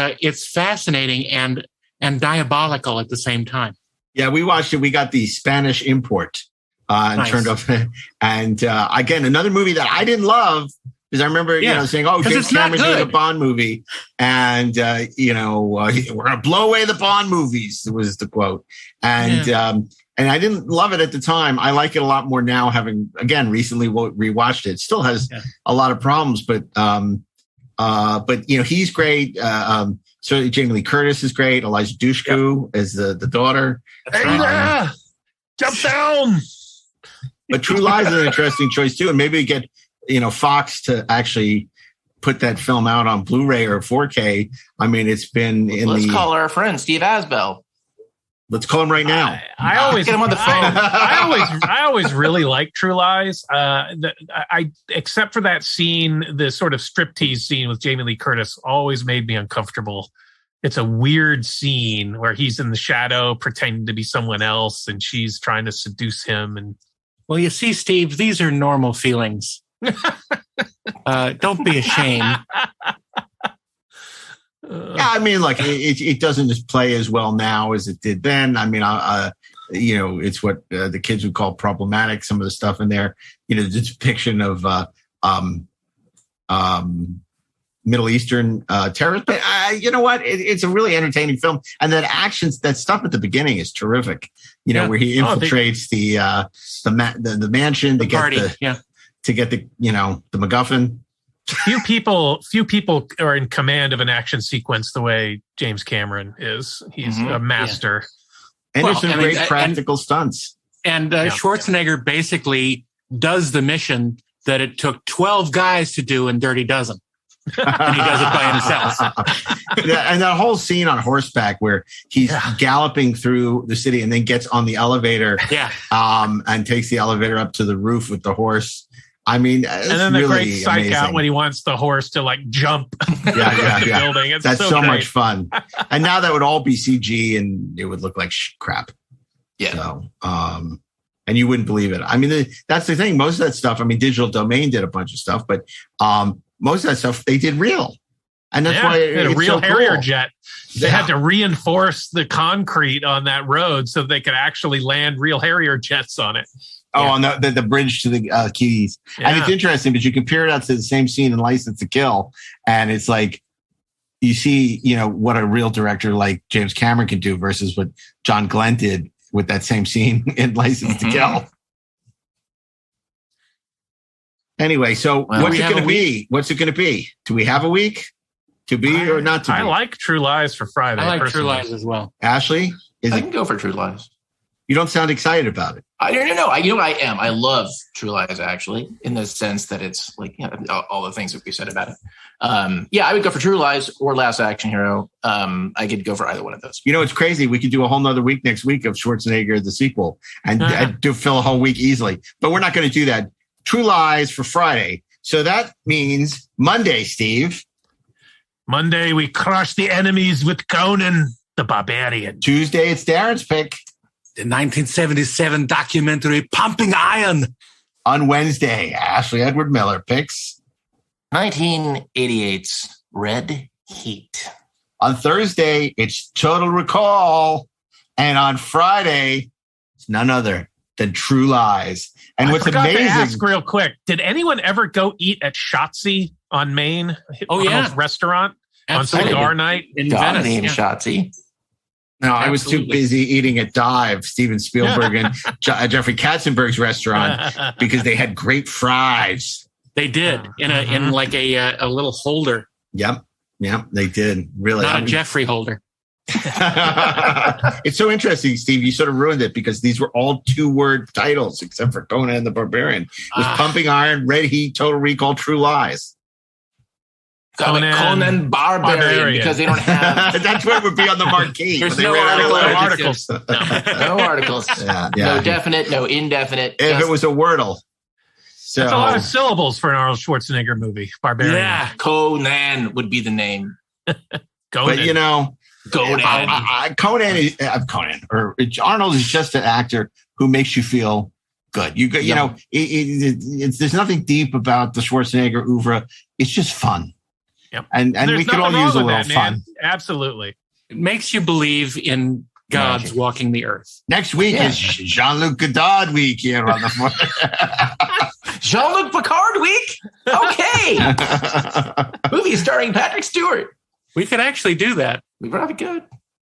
Speaker 10: fascinating and diabolical at the same time.
Speaker 3: Yeah, we watched it. We got the Spanish import and turned off. And again, another movie that I didn't love because I remember saying, "Oh, James Cameron's doing a Bond movie," and we're gonna blow away the Bond movies. Was the quote, and I didn't love it at the time. I like it a lot more now, having again recently rewatched it. It still has a lot of problems, but he's great. Certainly, Jamie Lee Curtis is great. Eliza Dushku is the daughter.
Speaker 11: Jump down!
Speaker 3: But True Lies is an interesting choice too, and maybe we get Fox to actually put that film out on Blu-ray or 4K. I mean, it's been
Speaker 12: Let's call our friend Steve Asbell.
Speaker 3: Let's call him right now.
Speaker 11: I always
Speaker 12: get him on the phone.
Speaker 11: I always really like True Lies. Except for that scene, the sort of striptease scene with Jamie Lee Curtis, always made me uncomfortable. It's a weird scene where he's in the shadow pretending to be someone else, and she's trying to seduce him. And
Speaker 10: well, you see, Steve, these are normal feelings. Don't be ashamed.
Speaker 3: Yeah, I mean, like it doesn't just play as well now as it did then. I mean, it's what the kids would call problematic. Some of the stuff in there, the depiction of Middle Eastern terrorists. But you know what? It's a really entertaining film, and that that stuff at the beginning is terrific. Where he infiltrates the mansion to get the MacGuffin.
Speaker 11: Few people are in command of an action sequence the way James Cameron is. He's a master.
Speaker 1: And there's some great practical stunts.
Speaker 10: And Schwarzenegger basically does the mission that it took 12 guys to do in Dirty Dozen. And he does it by himself.
Speaker 1: And that whole scene on horseback where he's galloping through the city and then gets on the elevator and takes the elevator up to the roof with the horse. I mean, and then the
Speaker 11: great psych out when he wants the horse to like jump the building. It's
Speaker 1: That's so much fun. And now that would all be CG and it would look like crap.
Speaker 12: Yeah.
Speaker 1: So, and you wouldn't believe it. I mean, that's the thing. Most of that stuff, I mean, Digital Domain did a bunch of stuff, but most of that stuff they did real. And that's why it's
Speaker 11: a real
Speaker 1: so
Speaker 11: Harrier
Speaker 1: cool.
Speaker 11: jet. They had to reinforce the concrete on that road so they could actually land real Harrier jets on it.
Speaker 1: Oh, on the bridge to the Keys. Yeah. And it's interesting, but you compare it out to the same scene in License to Kill, and it's like you see, what a real director like James Cameron can do versus what John Glenn did with that same scene in License to Kill. Anyway, so what's it going to be? What's it going to be? Do we have a week to be or not to be?
Speaker 11: I like True Lies for Friday.
Speaker 10: I like True Lies as well.
Speaker 1: Ashley?
Speaker 12: I can go for True Lies.
Speaker 1: You don't sound excited about it.
Speaker 12: I don't know. I am. I love True Lies, actually, in the sense that it's like all the things that we said about it. I would go for True Lies or Last Action Hero. I could go for either one of those.
Speaker 1: It's crazy. We could do a whole nother week next week of Schwarzenegger, the sequel, and do fill a whole week easily. But we're not going to do that. True Lies for Friday. So that means Monday, Steve.
Speaker 11: Monday, we crush the enemies with Conan the Barbarian.
Speaker 1: Tuesday, it's Darren's pick.
Speaker 10: The 1977 documentary Pumping Iron.
Speaker 1: On Wednesday, Ashley Edward Miller picks
Speaker 12: 1988's Red Heat.
Speaker 1: On Thursday, it's Total Recall. And on Friday, it's none other than True Lies. And what's amazing...
Speaker 11: to ask real quick, did anyone ever go eat at Shotzi on Main?
Speaker 12: Arnold's
Speaker 11: restaurant?
Speaker 12: Absolutely.
Speaker 11: On cigar night?
Speaker 12: In Venice. Named Shotzi.
Speaker 1: No, I was too busy eating at Dive, Steven Spielberg and Jeffrey Katzenberg's restaurant, because they had great fries.
Speaker 10: They did in like a little holder.
Speaker 1: Yep, they did. Really,
Speaker 10: not a Jeffrey holder.
Speaker 1: It's so interesting, Steve. You sort of ruined it because these were all 2-word titles, except for Conan the Barbarian. It was Pumping Iron, Red Heat, Total Recall, True Lies.
Speaker 12: Conan Barbarian, because they don't have...
Speaker 1: That's where it would be on the marquee.
Speaker 12: There's no articles. No articles.
Speaker 1: Yeah.
Speaker 12: No definite, no indefinite.
Speaker 1: If it was a Wordle. So,
Speaker 11: that's a lot of syllables for an Arnold Schwarzenegger movie. Barbarian.
Speaker 12: Yeah, Conan would be the name.
Speaker 11: Conan.
Speaker 1: But Conan or Arnold is just an actor who makes you feel good. There's nothing deep about the Schwarzenegger oeuvre. It's just fun.
Speaker 11: Yep.
Speaker 1: And we could all use a little fun.
Speaker 11: Absolutely.
Speaker 10: It makes you believe in God's walking the earth.
Speaker 1: Next week is Jean-Luc Godard week here on the
Speaker 12: Jean-Luc Picard week? Okay. Movie starring Patrick Stewart.
Speaker 10: We could actually do that.
Speaker 12: We probably could.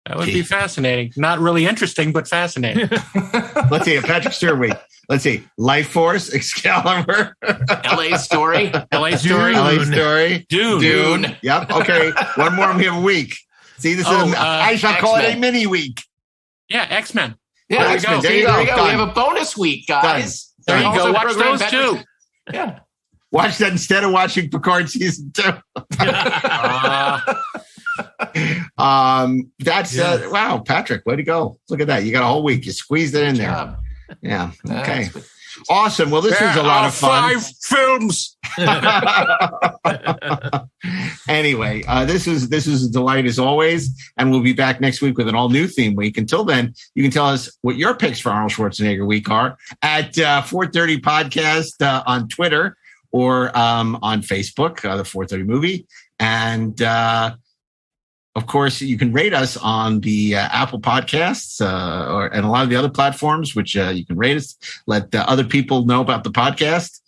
Speaker 10: That would be fascinating. Not really interesting, but fascinating.
Speaker 1: Let's see, a Patrick Stewart week. Let's see, Life Force, Excalibur,
Speaker 12: LA Story,
Speaker 1: Dune. Yep. Okay. One more. We have a week. See, this is I shall call it a mini week.
Speaker 10: Yeah, X-Men.
Speaker 12: Yeah, X-Men. There you go. We have a bonus week, guys.
Speaker 10: There you go. Watch those too.
Speaker 12: Yeah.
Speaker 1: Watch that instead of watching Picard season 2. That's wow, Patrick, way to go. Look at that. You got a whole week. You squeezed it in there. Yeah. Okay. Awesome. Well, this was a lot of fun.
Speaker 10: 5 films.
Speaker 1: Anyway, this is a delight as always, and we'll be back next week with an all new theme week. Until then, you can tell us what your picks for Arnold Schwarzenegger week are at 430 Podcast on Twitter or on Facebook, the 430 Movie, and of course, you can rate us on the Apple Podcasts and a lot of the other platforms, which you can rate us. Let other people know about the podcast.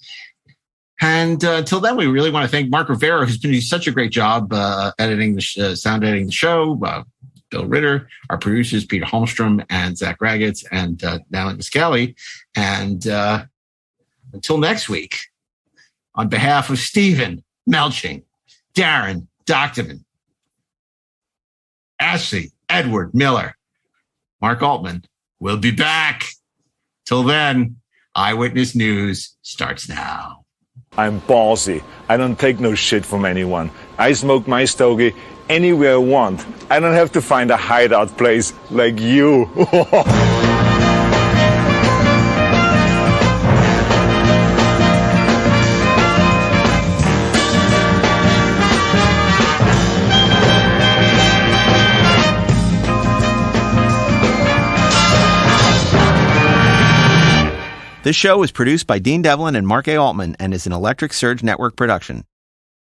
Speaker 1: And until then, we really want to thank Mark Rivera, who's been doing such a great job editing the sound editing the show. Bill Ritter, our producers, Peter Holmstrom and Zach Raggets and Natalie Miscali. And until next week, on behalf of Stephen, Melching, Darren, Dochterman, Ashley, Edward, Miller, Mark Altman. We'll be back. Till then, Eyewitness News starts now.
Speaker 18: I'm ballsy. I don't take no shit from anyone. I smoke my stogie anywhere I want. I don't have to find a hideout place like you.
Speaker 3: This show was produced by Dean Devlin and Mark A. Altman and is an Electric Surge Network production.